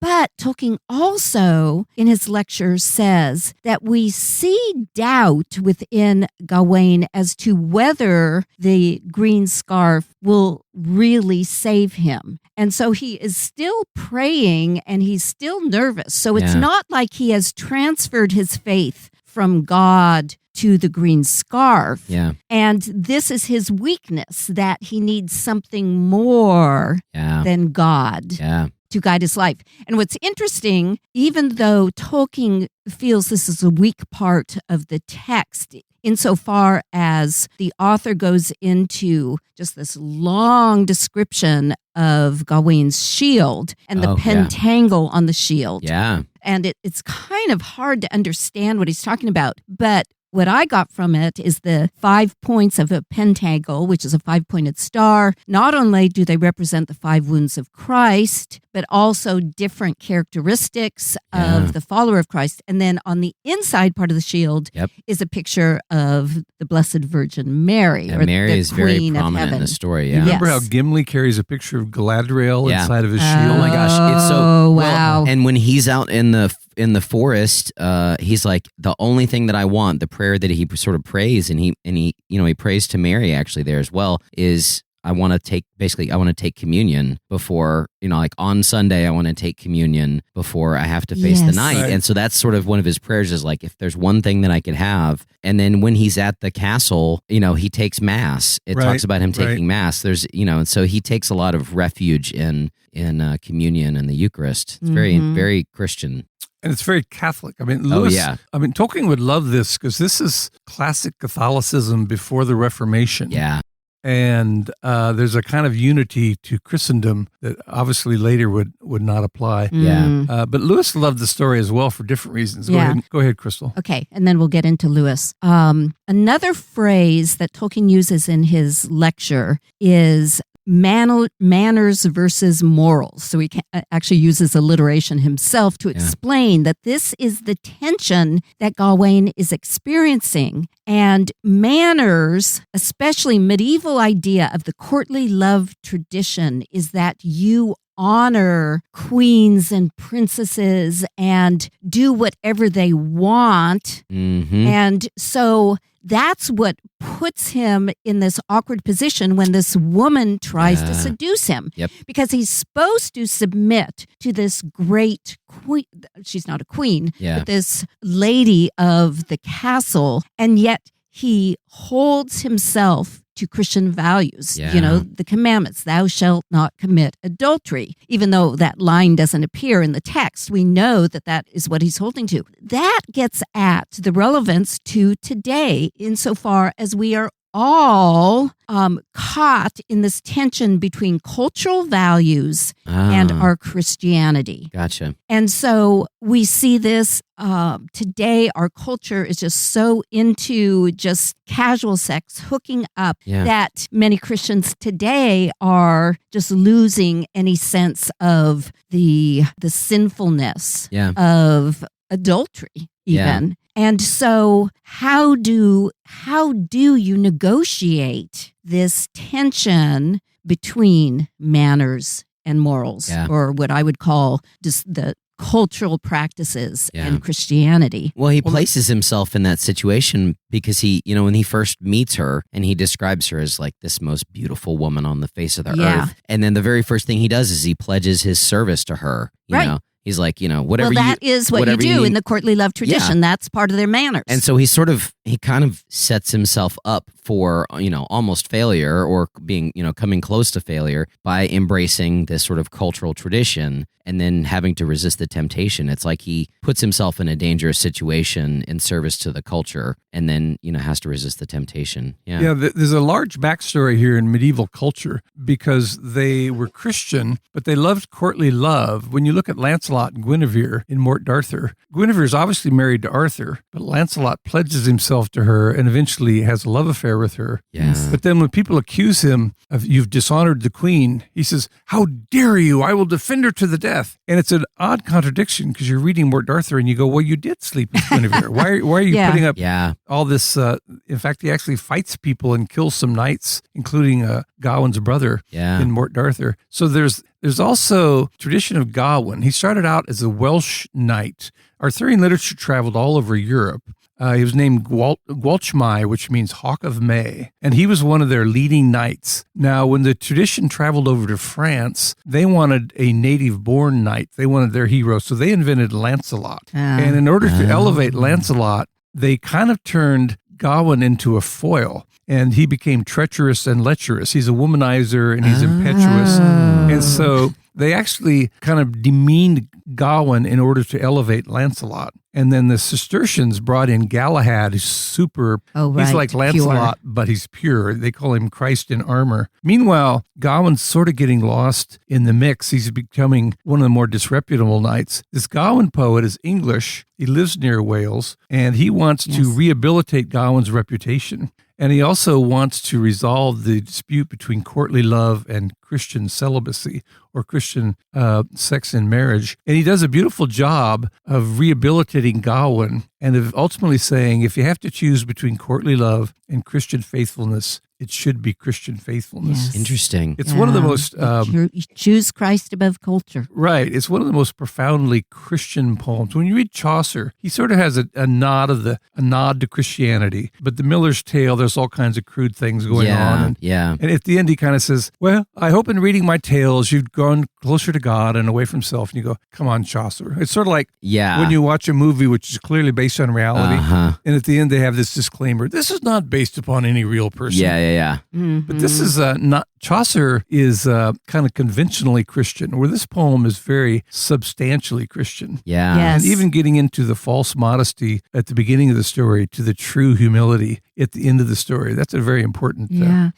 A: But Tolkien also, in his lecture, says that we see doubt within Gawain as to whether the green scarf will really save him. And so he is still praying and he's still nervous. So it's not like he has transferred his faith from God to the green scarf.
C: Yeah.
A: And this is his weakness, that he needs something more than God to guide his life. And what's interesting, even though Tolkien feels this is a weak part of the text, insofar as the author goes into just this long description of Gawain's shield and the pentangle on the shield.
C: Yeah.
A: And it's kind of hard to understand what he's talking about. But what I got from it is the 5 points of a pentacle, which is a 5-pointed star. Not only do they represent the 5 wounds of Christ, but also different characteristics of the follower of Christ. And then on the inside part of the shield is a picture of the Blessed Virgin Mary.
C: And
A: or
C: Mary
A: the
C: is very
A: Queen of
C: prominent in
A: Heaven.
C: the story.
B: You remember how Gimli carries a picture of Galadriel inside of his shield?
C: Oh my gosh, it's so
A: wow.
C: well, and when he's out in the forest, he's like, the only thing that I want, the prayer that he sort of prays, and he prays to Mary actually there as well, is I want to take communion before, like on Sunday, I want to take communion before I have to face the night.
B: Right.
C: And so that's sort of one of his prayers, is like, if there's one thing that I could have. And then when he's at the castle, he takes mass. It talks about him taking mass. There's, and so he takes a lot of refuge in communion and the Eucharist. It's very, very Christian.
B: And it's very Catholic. I mean, Lewis, Tolkien would love this because this is classic Catholicism before the Reformation.
C: Yeah.
B: And there's a kind of unity to Christendom that obviously later would not apply.
C: Yeah.
B: But Lewis loved the story as well for different reasons. Go ahead, Crystal.
A: Okay, and then we'll get into Lewis. Another phrase that Tolkien uses in his lecture is manners versus morals. So he actually uses alliteration himself to explain that this is the tension that Gawain is experiencing. And manners, especially medieval idea of the courtly love tradition, is that you honor queens and princesses and do whatever they want. And so that's what puts him in this awkward position when this woman tries to seduce him. Because he's supposed to submit to this great queen. She's not a queen, but this lady of the castle. And yet he holds himself to Christian values, the commandments, thou shalt not commit adultery. Even though that line doesn't appear in the text, we know that is what he's holding to. That gets at the relevance to today insofar as we are all caught in this tension between cultural values and our Christianity.
C: Gotcha.
A: And so we see this today. Our culture is just so into just casual sex, hooking up, that many Christians today are just losing any sense of the sinfulness of adultery even. And so how do you negotiate this tension between manners and morals, or what I would call just the cultural practices and Christianity.
C: Well, he places himself in that situation because he, when he first meets her and he describes her as like this most beautiful woman on the face of the earth. And then the very first thing he does is he pledges his service to her, you know. He's like, whatever.
A: Well, that is what you do in the courtly love tradition.
C: Yeah.
A: That's part of their manners.
C: And so he kind of sets himself up for, almost failure or being, coming close to failure by embracing this sort of cultural tradition and then having to resist the temptation. It's like he puts himself in a dangerous situation in service to the culture and then, has to resist the temptation.
B: Yeah, there's a large backstory here in medieval culture because they were Christian, but they loved courtly love. When you look at Lancelot and Guinevere in Morte d'Arthur, Guinevere is obviously married to Arthur, but Lancelot pledges himself to her and eventually has a love affair with her.
C: Yeah.
B: But then when people accuse him of you've dishonored the queen, he says, "How dare you? I will defend her to the death." And it's an odd contradiction because you're reading Morte d'Arthur and you go, well, you did sleep with Guinevere. Why are you putting up all this? In fact, he actually fights people and kills some knights, including Gawain's brother in Morte d'Arthur. So there's also tradition of Gawain. He started out as a Welsh knight. Arthurian literature traveled all over Europe. He was named Gwalchmai, which means Hawk of May, and he was one of their leading knights. Now, when the tradition traveled over to France, they wanted a native-born knight. They wanted their hero, so they invented Lancelot. And in order to elevate Lancelot, they kind of turned Gawain into a foil, and he became treacherous and lecherous. He's a womanizer, and he's impetuous. And so they actually kind of demeaned Gawain in order to elevate Lancelot. And then the Cistercians brought in Galahad, who's super, he's like Lancelot, but he's pure. They call him Christ in armor. Meanwhile, Gawain's sort of getting lost in the mix. He's becoming one of the more disreputable knights. This Gawain poet is English. He lives near Wales, and he wants to rehabilitate Gawain's reputation. And he also wants to resolve the dispute between courtly love and Christian celibacy or Christian sex and marriage. And he does a beautiful job of rehabilitating Gawain and of ultimately saying, if you have to choose between courtly love and Christian faithfulness, it should be Christian faithfulness.
A: Yes.
C: Interesting.
B: It's one of the most...
A: you choose Christ above culture.
B: Right. It's one of the most profoundly Christian poems. When you read Chaucer, he sort of has a nod to Christianity. But the Miller's Tale, there's all kinds of crude things going on. And at the end, he kind of says, well, I hope in reading my tales, you've gone closer to God and away from self. And you go, come on, Chaucer. It's sort of like when you watch a movie which is clearly based on reality. And at the end, they have this disclaimer. This is not based upon any real person.
A: Mm-hmm.
B: But this is not, Chaucer is kind of conventionally Christian, where this poem is very substantially Christian.
A: Yes.
B: And even getting into the false modesty at the beginning of the story to the true humility at the end of the story. That's a very important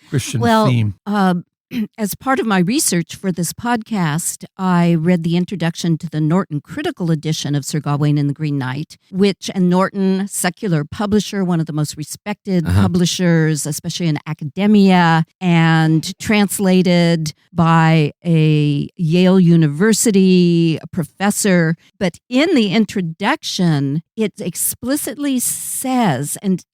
B: Christian theme.
A: As part of my research for this podcast, I read the introduction to the Norton Critical Edition of Sir Gawain and the Green Knight, and Norton, secular publisher, one of the most respected publishers, especially in academia, and translated by a Yale University professor. But in the introduction, it explicitly says, and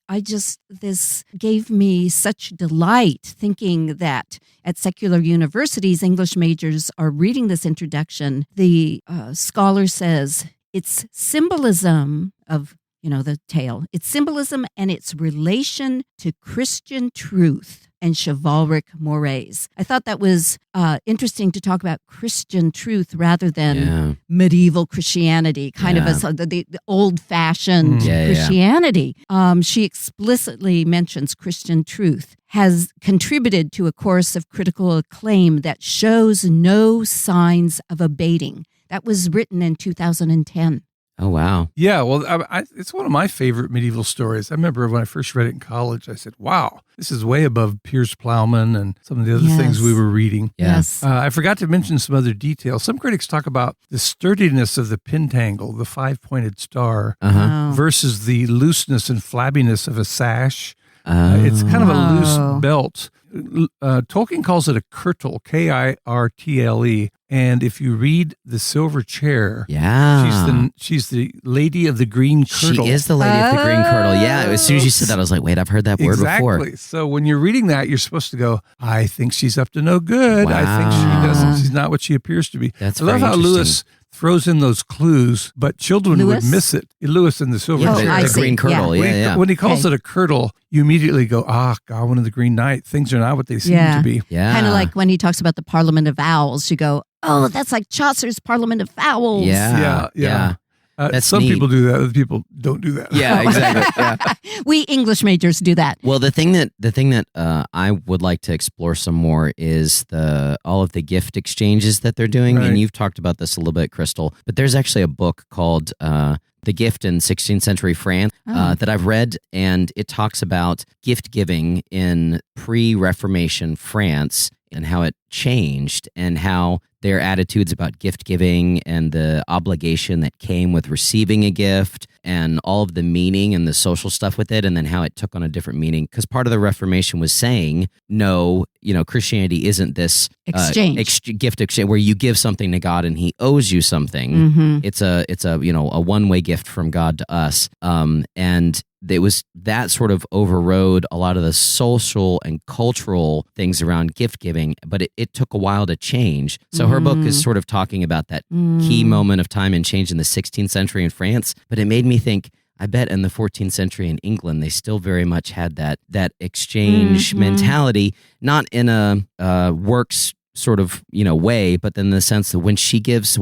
A: this gave me such delight thinking that at secular universities, English majors are reading this introduction. The scholar says it's symbolism of, the tale. It's symbolism and its relation to Christian truth and chivalric mores. I thought that was interesting to talk about Christian truth rather than medieval Christianity, kind of the old-fashioned Christianity. She explicitly mentions Christian truth has contributed to a chorus of critical acclaim that shows no signs of abating. That was written in 2010.
C: Oh, wow.
B: Yeah, well, it's one of my favorite medieval stories. I remember when I first read it in college, I said, wow, this is way above Piers Plowman and some of the other things we were reading.
A: Yes.
B: I forgot to mention some other details. Some critics talk about the sturdiness of the pentangle, the five-pointed star, versus the looseness and flabbiness of a sash. It's kind of a loose belt. Tolkien calls it a kirtle, Kirtle, and if you read The Silver Chair, she's the lady of the green kirtle.
C: She is the lady of the green kirtle. Yeah, as soon as you said that, I was like, wait, I've heard that word before.
B: Exactly. So when you're reading that, you're supposed to go, I think she's up to no good.
C: Wow.
B: I think she doesn't. She's not what she appears to be.
C: That's
B: I love
C: very
B: how Lewis throws in those clues, but children
A: Lewis?
B: would miss it. Lewis in the silver chair.
C: the green curdle.
B: When he calls it a curdle, you immediately go, Gawain and the Green Knight. Things are not what they seem to be.
C: Yeah.
A: Kind of like when he talks about the Parliament of Owls, you go, oh, that's like Chaucer's Parliament of Owls.
C: Yeah.
B: Some
C: neat.
B: people do that. Other people don't do that.
C: Yeah, exactly. Yeah.
A: We English majors do that.
C: Well, the thing that I would like to explore some more is all of the gift exchanges that they're doing, and you've talked about this a little bit, Crystal. But there's actually a book called The Gift in 16th Century France that I've read, and it talks about gift giving in pre-Reformation France and how it changed and how their attitudes about gift giving and the obligation that came with receiving a gift and all of the meaning and the social stuff with it, and then how it took on a different meaning. Because part of the Reformation was saying, no, Christianity isn't this gift exchange where you give something to God and He owes you something.
A: Mm-hmm.
C: It's a one-way gift from God to us, and it was that sort of overrode a lot of the social and cultural things around gift giving, but it took a while to change. So her book is sort of talking about that key moment of time and change in the 16th century in France, but it made me think, I bet in the 14th century in England, they still very much had that exchange mentality, not in a works sort of, way, but then in the sense that when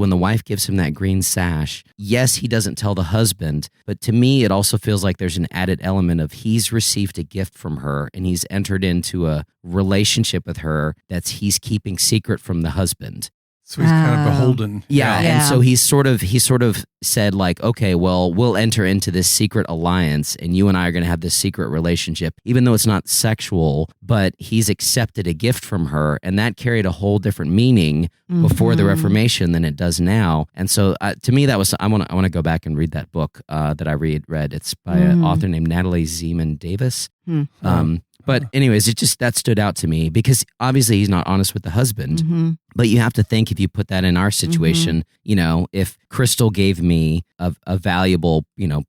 C: the wife gives him that green sash, yes, he doesn't tell the husband, but to me, it also feels like there's an added element of he's received a gift from her and he's entered into a relationship with her he's keeping secret from the husband.
B: So he's kind of beholden.
C: Yeah. And so he sort of said like, okay, well, we'll enter into this secret alliance and you and I are going to have this secret relationship, even though it's not sexual, but he's accepted a gift from her. And that carried a whole different meaning before the Reformation than it does now. And so to me, that was, I want to go back and read that book that I read. It's by an author named Natalie Zeman Davis. But anyways, that stood out to me because obviously he's not honest with the husband, but you have to think if you put that in our situation, if Crystal gave me a valuable,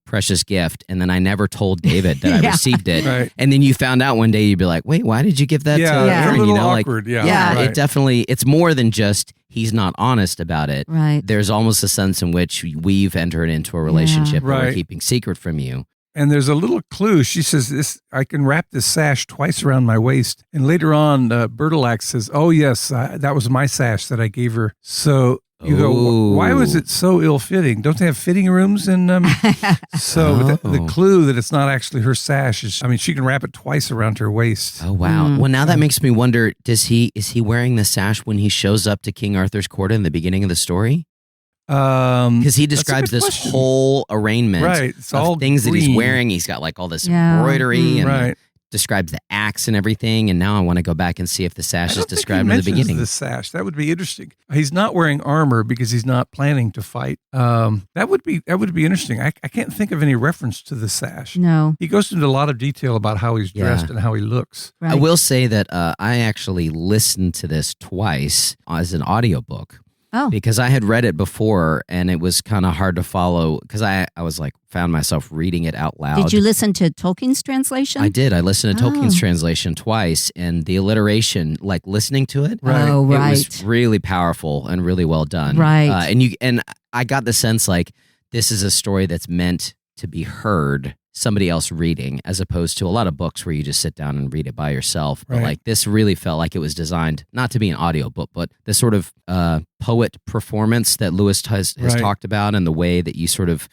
C: precious gift and then I never told David that I received it.
B: Right.
C: And then you found out one day, you'd be like, wait, why did you give that to Aaron?
B: It's a little awkward.
C: It definitely, it's more than just he's not honest about it.
A: Right.
C: There's almost a sense in which we've entered into a relationship that we're keeping secret from you.
B: And there's a little clue. She says, I can wrap this sash twice around my waist. And later on, Bertilak says, oh, yes, that was my sash that I gave her. So you go, why was it so ill-fitting? Don't they have fitting rooms in them? So the clue that it's not actually her sash is, she can wrap it twice around her waist.
C: Oh, wow. Well, now that makes me wonder, is he wearing the sash when he shows up to King Arthur's court in the beginning of the story? Because he describes this whole arraignment
B: it's all
C: of things
B: green.
C: that he's wearing. He's got like all this embroidery and describes the axe and everything. And now I want to go back and see if the sash is described in the beginning.
B: The sash, that would be interesting. He's not wearing armor because he's not planning to fight. That would be interesting. I can't think of any reference to the sash.
A: No,
B: he goes into a lot of detail about how he's dressed and how he looks.
A: Right.
C: I will say that I actually listened to this twice as an audiobook.
A: Oh.
C: Because I had read it before and it was kind of hard to follow because I was like, found myself reading it out loud.
A: Did you listen to Tolkien's translation?
C: I did. I listened to Tolkien's translation twice and the alliteration, like listening to it,
A: it was
C: really powerful and really well done.
A: Right.
C: And I got the sense like this is a story that's meant to be heard, somebody else reading, as opposed to a lot of books where you just sit down and read it by yourself. But like this really felt like it was designed not to be an audiobook, but the sort of poet performance that Lewis has talked about and the way that you sort of,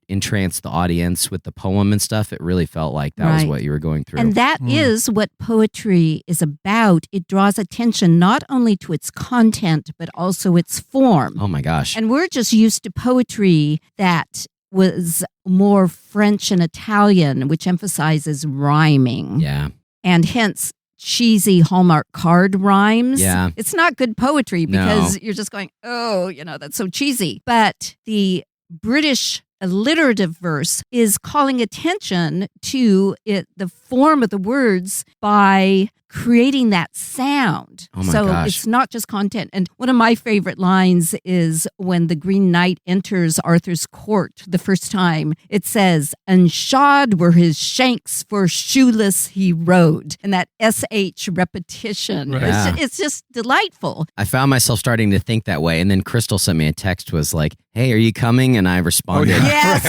C: entrance the audience with the poem and stuff. It really felt like that was what you were going through.
A: And that is what poetry is about. It draws attention not only to its content, but also its form.
C: Oh my gosh.
A: And we're just used to poetry that was more French and Italian, which emphasizes rhyming.
C: Yeah.
A: And hence cheesy Hallmark card rhymes.
C: Yeah.
A: It's not good poetry because you're just going, that's so cheesy. But the British alliterative verse is calling attention to the form of the words by creating that sound.
C: Oh my
A: so
C: gosh.
A: it's not just content. And one of my favorite lines is when the Green Knight enters Arthur's court the first time. It says, "And shod were his shanks, for shoeless he rode." And that SH repetition.
C: Right.
A: It's just delightful.
C: I found myself starting to think that way. And then Crystal sent me a text, was like, "Hey, are you coming?" And I responded.
A: Yes.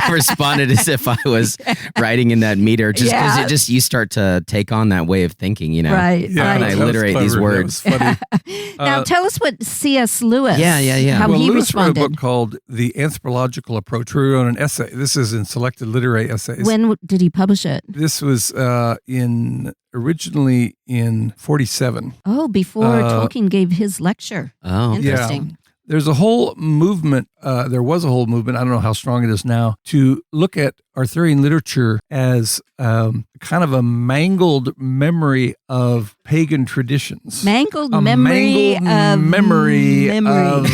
C: I responded as if I was writing in that meter, just because you start to take on that way of thinking,
A: Right.
B: Yeah,
C: and I
B: that was
C: alliterate
B: clever.
C: these words.
B: That was funny.
A: Now tell us what C.S. Lewis,
C: Yeah.
A: how
B: Well,
A: he
B: Lewis wrote a
A: responded.
B: book called The Anthropological Approach, where he wrote an essay. This is in Selected Literary Essays.
A: When did he publish it?
B: This was originally in 47.
A: Oh, before Tolkien gave his lecture.
C: Oh,
A: Interesting.
B: There's a whole movement, there was a whole movement, I don't know how strong it is now, to look at Arthurian literature as kind of a mangled memory of pagan traditions.
A: Mangled
B: A
A: memory
B: memory
A: of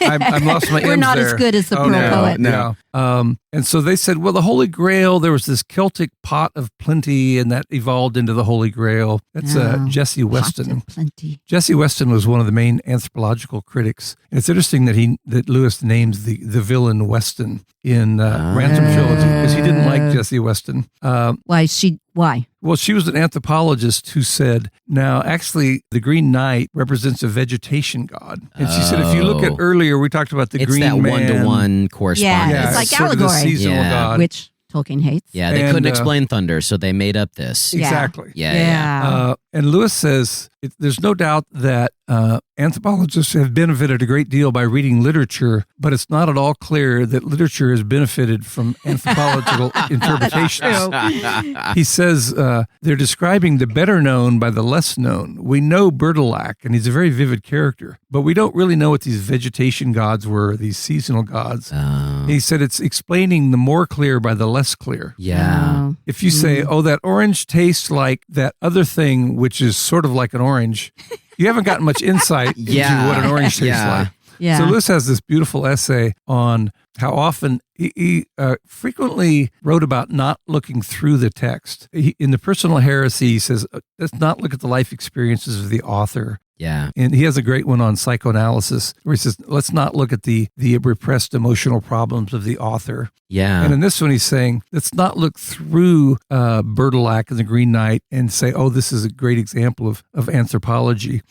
B: I've lost my
A: We're
B: M's
A: not
B: there.
A: as good as the pro
B: no,
A: poet.
B: No. And so they said, well, the Holy Grail, there was this Celtic pot of plenty, and that evolved into the Holy Grail. That's Jesse
A: Pot
B: Weston.
A: of plenty.
B: Jesse Weston was one of the main anthropological critics. And it's interesting that Lewis names the villain Weston in Ransom trilogy, because he didn't like Jesse Weston.
A: Why?
B: Well, she was an anthropologist who said, now, actually, the Green Knight represents a vegetation god. And she said, if you look at earlier, we talked about the
C: it's
B: Green
C: that
B: Man.
C: one-to-one correspondence.
A: Yeah, it's like
B: sort of the
A: allegory.
B: seasonal god.
A: Which Tolkien hates.
C: Yeah, they
B: And,
C: couldn't explain thunder, so they made up this.
A: Yeah.
B: Exactly.
C: Yeah.
B: And Lewis says there's no doubt that anthropologists have benefited a great deal by reading literature, but it's not at all clear that literature has benefited from anthropological interpretations. He says they're describing the better known by the less known. We know Bertilak, and he's a very vivid character, but we don't really know what these vegetation gods were, these seasonal gods. He said it's explaining the more clear by the less clear.
C: Yeah.
B: If you say, oh, that orange tastes like that other thing, which is sort of like an orange, you haven't gotten much insight into what an orange tastes like.
A: Yeah.
B: So Lewis has this beautiful essay on how often he frequently wrote about not looking through the text. In The Personal Heresy, he says, let's not look at the life experiences of the author.
C: Yeah.
B: And he has a great one on psychoanalysis where he says, let's not look at the repressed emotional problems of the author.
C: Yeah.
B: And in this one, he's saying, let's not look through Bertilak and the Green Knight and say, oh, this is a great example of anthropology.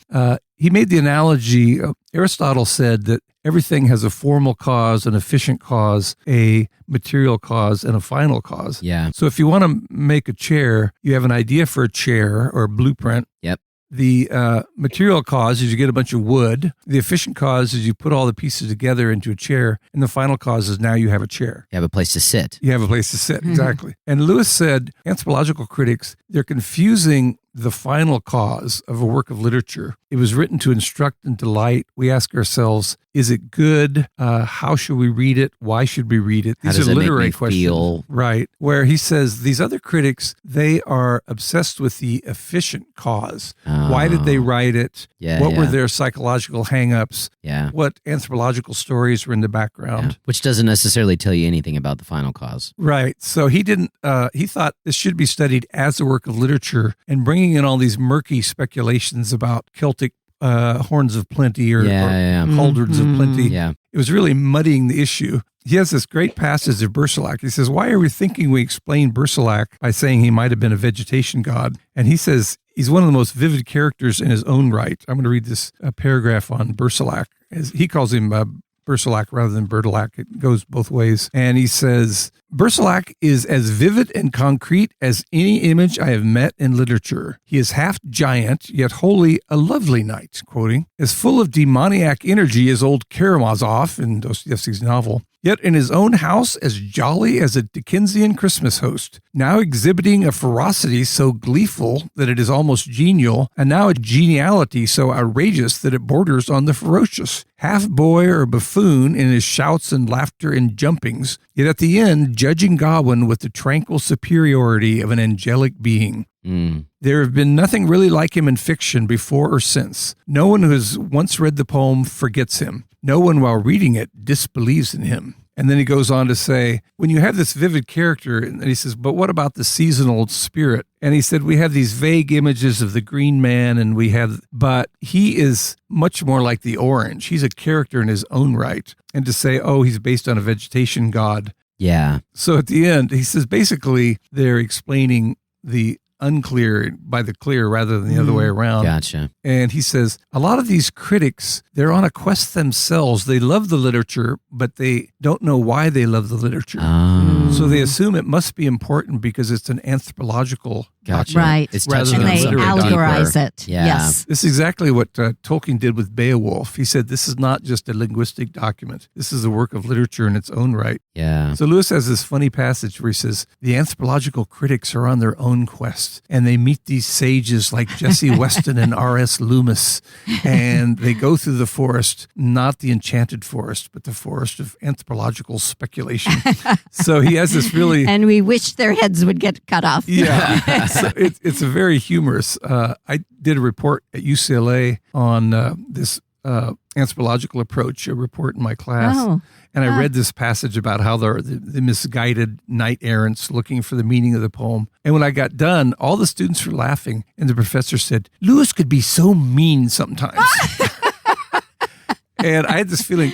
B: He made the analogy, Aristotle said that everything has a formal cause, an efficient cause, a material cause, and a final cause.
C: Yeah.
B: So if you want to make a chair, you have an idea for a chair or a blueprint.
C: Yep.
B: The material cause is you get a bunch of wood. The efficient cause is you put all the pieces together into a chair. And the final cause is now you have a chair.
C: You have a place to sit.
B: You have a place to sit, exactly. And Lewis said, anthropological critics, they're confusing the final cause of a work of literature. It was written to instruct and delight. We ask ourselves, is it good? How should we read it? Why should we read it?
C: How
B: These
C: does
B: are
C: it make
B: literary
C: me
B: questions.
C: feel?
B: Right. Where he says these other critics, they are obsessed with the efficient cause. Why did they write it?
C: Yeah,
B: what were
C: yeah.
B: their psychological hangups?
C: Yeah.
B: What anthropological stories were in the background?
C: Yeah. Which doesn't necessarily tell you anything about the final cause.
B: Right. So he didn't, he thought this should be studied as a work of literature, and bringing in all these murky speculations about Celtic horns of plenty or cauldrons of plenty.
C: Yeah.
B: It was really muddying the issue. He has this great passage of Bertilak. He says, why are we thinking we explain Bertilak by saying he might have been a vegetation god? And he says he's one of the most vivid characters in his own right. I'm going to read this paragraph on Bertilak. He calls him Bertilak rather than Bertilak. It goes both ways. And he says, Bertilak is as vivid and concrete as any image I have met in literature. He is half giant, yet wholly a lovely knight, quoting, as full of demoniac energy as old Karamazov in Dostoevsky's novel, yet in his own house as jolly as a Dickensian Christmas host, now exhibiting a ferocity so gleeful that it is almost genial, and now a geniality so outrageous that it borders on the ferocious, half boy or buffoon in his shouts and laughter and jumpings, yet at the end judging Gawain with the tranquil superiority of an angelic being. There have been nothing really like him in fiction before or since. No one who has once read the poem forgets him. No one while reading it disbelieves in him. And then he goes on to say, when you have this vivid character, and he says, but what about the seasonal spirit? And he said, we have these vague images of the green man, but he is much more like the orange. He's a character in his own right. And to say, oh, he's based on a vegetation god.
C: Yeah.
B: So at the end, he says, basically, they're explaining the unclear by the clear rather than the other way around.
C: Gotcha.
B: And he says, a lot of these critics, they're on a quest themselves. They love the literature, but they don't know why they love the literature. So they assume it must be important because it's an anthropological
C: Gotcha.
A: Right.
C: It's
B: Rather
C: touching
A: And
B: than
A: they
C: on something
A: allegorize
C: deeper.
A: it.
C: Yeah.
A: Yes.
B: This is exactly what Tolkien did with Beowulf. He said, this is not just a linguistic document. This is a work of literature in its own right.
C: Yeah.
B: So Lewis has this funny passage where he says, the anthropological critics are on their own quest, and they meet these sages like Jesse Weston and R.S. Loomis, and they go through the forest, not the enchanted forest, but the forest of anthropological speculation. So he has this really...
A: And we wish their heads would get cut off.
B: Yeah, so it's a very humorous. I did a report at UCLA on this anthropological approach, a report in my class.
A: Oh.
B: And I read this passage about how the misguided knight errants looking for the meaning of the poem. And when I got done, all the students were laughing. And the professor said, Lewis could be so mean sometimes. And I had this feeling,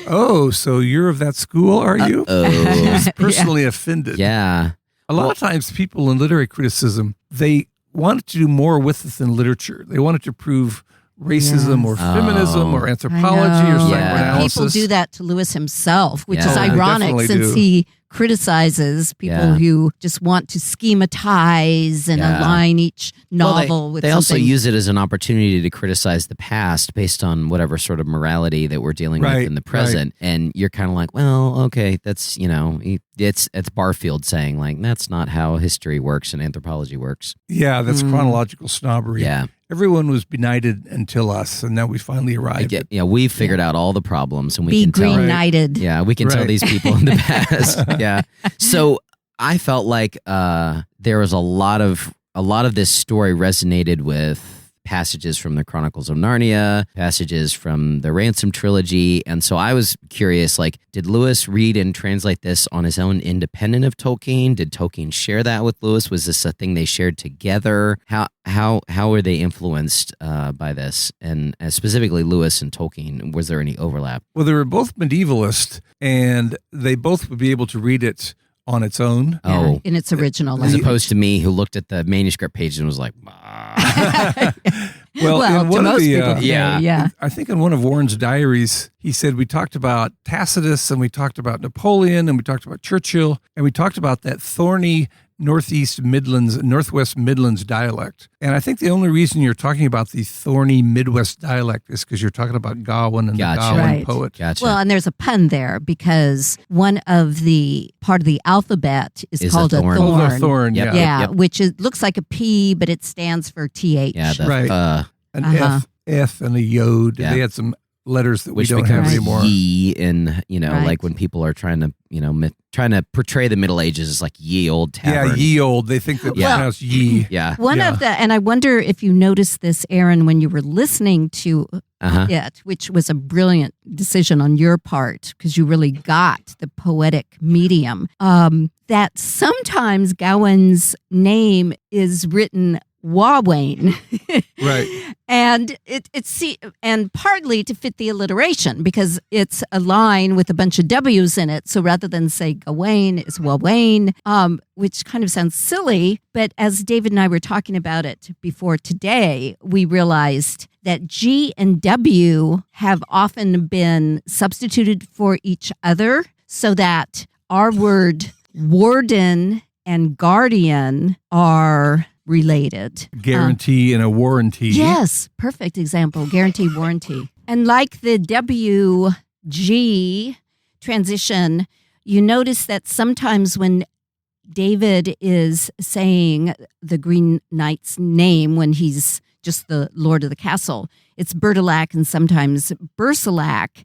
B: so you're of that school, are you? He was personally offended.
C: Yeah.
B: A lot of times people in literary criticism, they wanted to do more with it than literature. They wanted to prove racism or feminism or anthropology or psychoanalysis.
A: People do that to Lewis himself, which is
B: they
A: ironic
B: definitely
A: since
B: do.
A: he criticizes people who just want to schematize and align each novel with
C: they
A: something.
C: also use it as an opportunity to criticize the past based on whatever sort of morality that we're dealing with in the present. And you're kind of like, well, okay, that's, it's Barfield saying like, that's not how history works and anthropology works.
B: Yeah, that's chronological snobbery.
C: Yeah.
B: Everyone was benighted until us, and now we finally arrived.
C: We've figured out all the problems, and we
A: Be
C: can tell.
A: green-knighted.
C: Yeah, we can tell these people in the past. Yeah. So I felt like there was a lot of this story resonated with passages from the Chronicles of Narnia, passages from the Ransom trilogy. And so I was curious, like, did Lewis read and translate this on his own independent of Tolkien? Did Tolkien share that with Lewis? Was this a thing they shared together? How were they influenced by this? And specifically Lewis and Tolkien, was there any overlap?
B: Well, they were both medievalists, and they both would be able to read it on its own.
A: In its original
C: As
A: language.
C: opposed to me, who looked at the manuscript page and was like,
B: Well, in
A: to
B: one
A: most
B: of the,
A: people today,
B: I think in one of Warren's diaries, he said, we talked about Tacitus, and we talked about Napoleon, and we talked about Churchill, and we talked about that thorny Northwest Midlands dialect. And I think the only reason you're talking about the thorny Midwest dialect is because you're talking about Gawain and the Gawain poet.
C: Gotcha.
A: Well, and there's a pun there because one of the part of the alphabet is called a thorn.
B: Oh, the thorn,
C: Yep.
A: Yeah, which looks like a P, but it stands for TH.
C: Yeah,
B: An F and a yod.
C: Yeah.
B: They had some letters that
C: which
B: we don't have
C: becomes
B: anymore.
C: ye in, like when people are trying to portray the Middle Ages as like ye old tavern.
B: Yeah, ye old. They think that pronounced ye.
C: Yeah.
A: One of the, and I wonder if you noticed this, Aaron, when you were listening to it, which was a brilliant decision on your part because you really got the poetic medium, that sometimes Gawain's name is written Gawain.
B: Right.
A: And and partly to fit the alliteration because it's a line with a bunch of W's in it. So rather than say Gawain, it's Gawain, which kind of sounds silly. But as David and I were talking about it before today, we realized that G and W have often been substituted for each other so that our word warden and guardian are related.
B: Guarantee and a warranty.
A: Yes, perfect example. Guarantee, warranty. And like the WG transition, you notice that sometimes when David is saying the Green Knight's name when he's just the Lord of the Castle, it's Bertilak and sometimes Bertilak.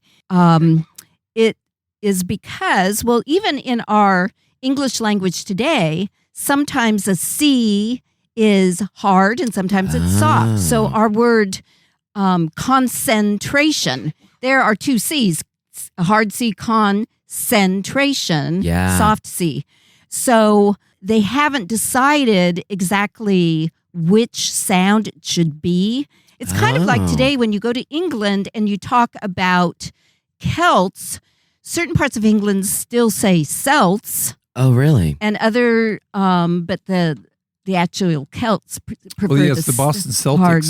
A: It is because, well, even in our English language today, sometimes a C is hard and sometimes it's soft. So our word concentration, there are two C's, a hard C, con, centration,
C: Yeah.
A: soft C. So they haven't decided exactly which sound it should be. It's kind of like today when you go to England and you talk about Celts, certain parts of England still say Celts.
C: Oh, really?
A: And other, but the actual Celts prefer
B: Well, yes, the Boston Celtics.
A: hard.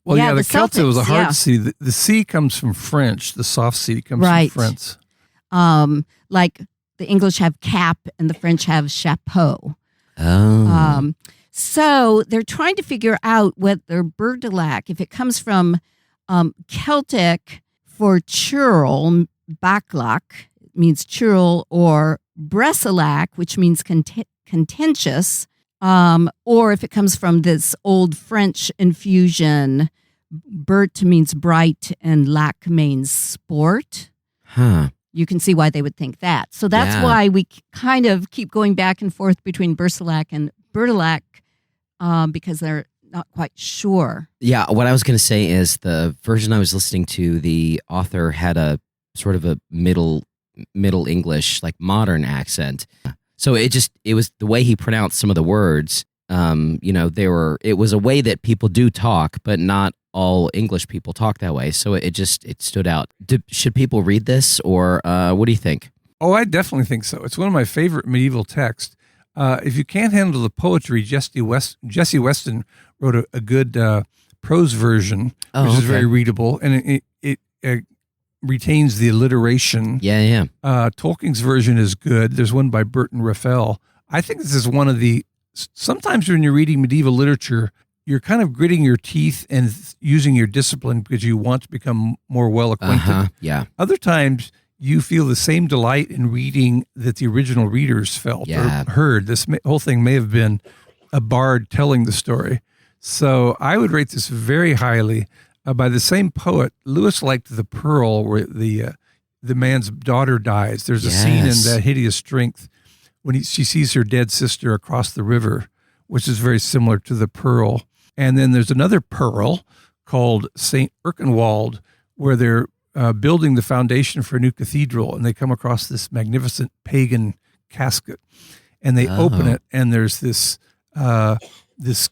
B: Well,
A: Yeah,
B: yeah, the
A: the
B: Celts, it was a
A: Celtics,
B: hard
A: yeah.
B: C. The C comes from French. The soft C comes
A: Right.
B: from French.
A: Like the English have cap and the French have chapeau.
C: Oh.
A: So they're trying to figure out whether Bertilak, if it comes from Celtic for churl, backlac means churl, or Bertilak, which means contentious, or if it comes from this old French infusion, Bert means bright and lac means sport.
C: Huh.
A: You can see why they would think that. So that's
C: Yeah.
A: why we kind of keep going back and forth between Bertilak and Bertilak, because they're not quite sure.
C: Yeah, what I was going to say is the version I was listening to, the author had a sort of a middle English, like modern accent. So it was the way he pronounced some of the words. It was a way that people do talk, but not all English people talk that way. So it stood out. Should people read this, or what do you think?
B: Oh, I definitely think so. It's one of my favorite medieval texts. If you can't handle the poetry, Jesse Weston wrote a good prose version, which is very readable, and it retains the alliteration.
C: Yeah.
B: Tolkien's version is good. There's one by Burton Raphael. I think this is one of the. Sometimes when you're reading medieval literature, you're kind of gritting your teeth and using your discipline because you want to become more well acquainted.
C: Yeah.
B: Other times, you feel the same delight in reading that the original readers felt or heard. This whole thing may have been a bard telling the story. So I would rate this very highly. By the same poet, Lewis liked The Pearl, where the man's daughter dies. There's a scene in That Hideous Strength when she sees her dead sister across the river, which is very similar to The Pearl. And then there's another Pearl called St. Erkenwald, where they're building the foundation for a new cathedral, and they come across this magnificent pagan casket, and they open it, and there's this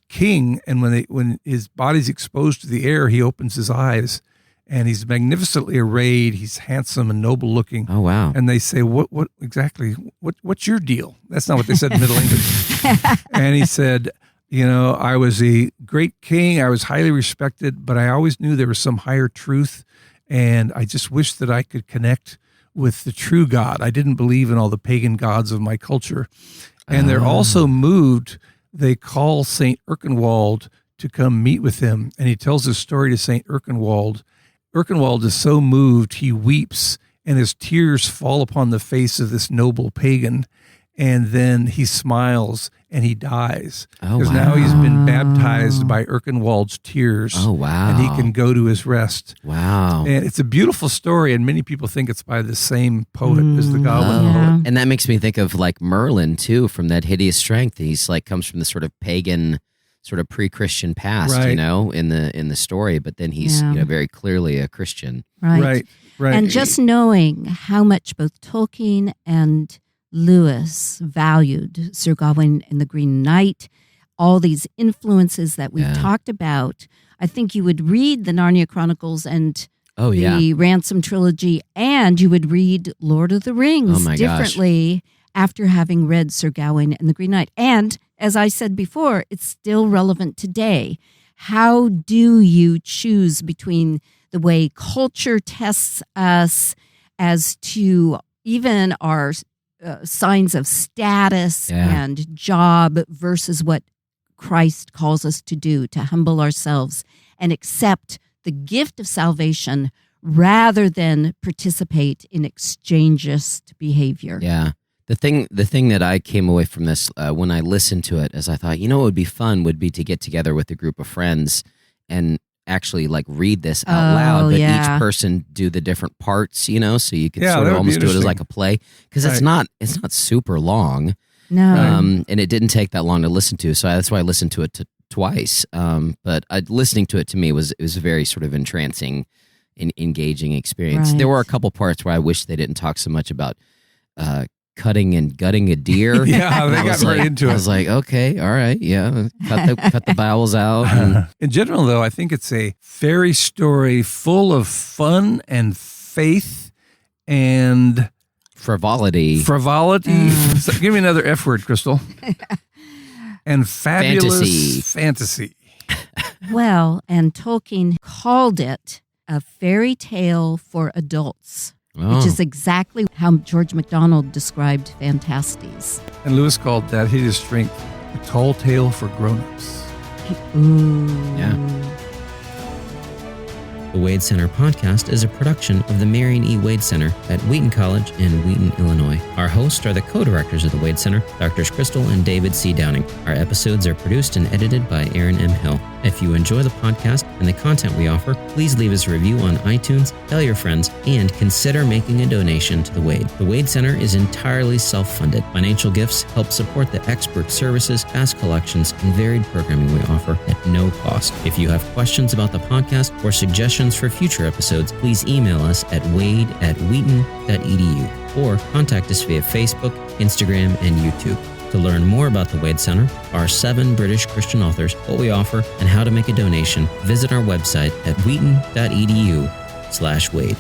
B: king, and when his body's exposed to the air, he opens his eyes, and he's magnificently arrayed. He's handsome and noble looking.
C: Oh, wow.
B: And they say, "What exactly? What's your deal?" That's not what they said in Middle English. And he said, I was a great king. I was highly respected, but I always knew there was some higher truth. And I just wish that I could connect with the true God. I didn't believe in all the pagan gods of my culture. And they're also moved. They call St. Erkenwald to come meet with him. And he tells his story to St. Erkenwald. Erkenwald is so moved, he weeps, and his tears fall upon the face of this noble pagan. And then he smiles and he dies. Because now he's been baptized by Erkenwald's tears.
C: Oh, wow.
B: And he can go to his rest.
C: Wow.
B: And it's a beautiful story, and many people think it's by the same poet as the Goblin poet.
C: And that makes me think of like Merlin too, from That Hideous Strength. He's like comes from the sort of pagan, sort of pre-Christian past,
B: Right.
C: in the story, but then he's very clearly a Christian.
B: Right.
A: And just knowing how much both Tolkien and Lewis valued Sir Gawain and the Green Knight, all these influences that we've talked about, I think you would read the Narnia Chronicles and the Ransom trilogy, and you would read Lord of the Rings differently after having read Sir Gawain and the Green Knight. And as I said before, it's still relevant today. How do you choose between the way culture tests us as to even our signs of status and job versus what Christ calls us to do, to humble ourselves and accept the gift of salvation rather than participate in exchangeist behavior.
C: Yeah. The thing that I came away from this when I listened to it is I thought, what would be fun would be to get together with a group of friends and actually like read this out loud, but each person do the different parts, so you could sort of almost do it as like a play, because it's not super long.
A: No.
C: And it didn't take that long to listen to, so that's why I listened to it twice. But listening to it to me it was a very sort of entrancing and engaging experience.
A: Right.
C: There were a couple parts where I wish they didn't talk so much about cutting and gutting a deer.
B: Yeah, they got right into it.
C: I was like, okay, all right, yeah, cut the bowels out. And
B: in general, though, I think it's a fairy story full of fun and faith and
C: frivolity.
B: So give me another F word, Crystal. And fabulous fantasy.
A: Well, and Tolkien called it a fairy tale for adults, which is exactly how George MacDonald described Phantastes.
B: And Lewis called that his strength a tall tale for grown-ups.
A: Ooh.
C: Yeah. The Wade Center podcast is a production of the Marion E. Wade Center at Wheaton College in Wheaton, Illinois. Our hosts are the co-directors of the Wade Center, Drs. Crystal and David C. Downing. Our episodes are produced and edited by Aaron M. Hill. If you enjoy the podcast and the content we offer, please leave us a review on iTunes, tell your friends, and consider making a donation to the Wade. The Wade Center is entirely self-funded. Financial gifts help support the expert services, vast collections, and varied programming we offer at no cost. If you have questions about the podcast or suggestions for future episodes, please email us at wade@wheaton.edu or contact us via Facebook, Instagram, and YouTube. To learn more about the Wade Center, our 7 British Christian authors, what we offer, and how to make a donation, visit our website at wheaton.edu/Wade.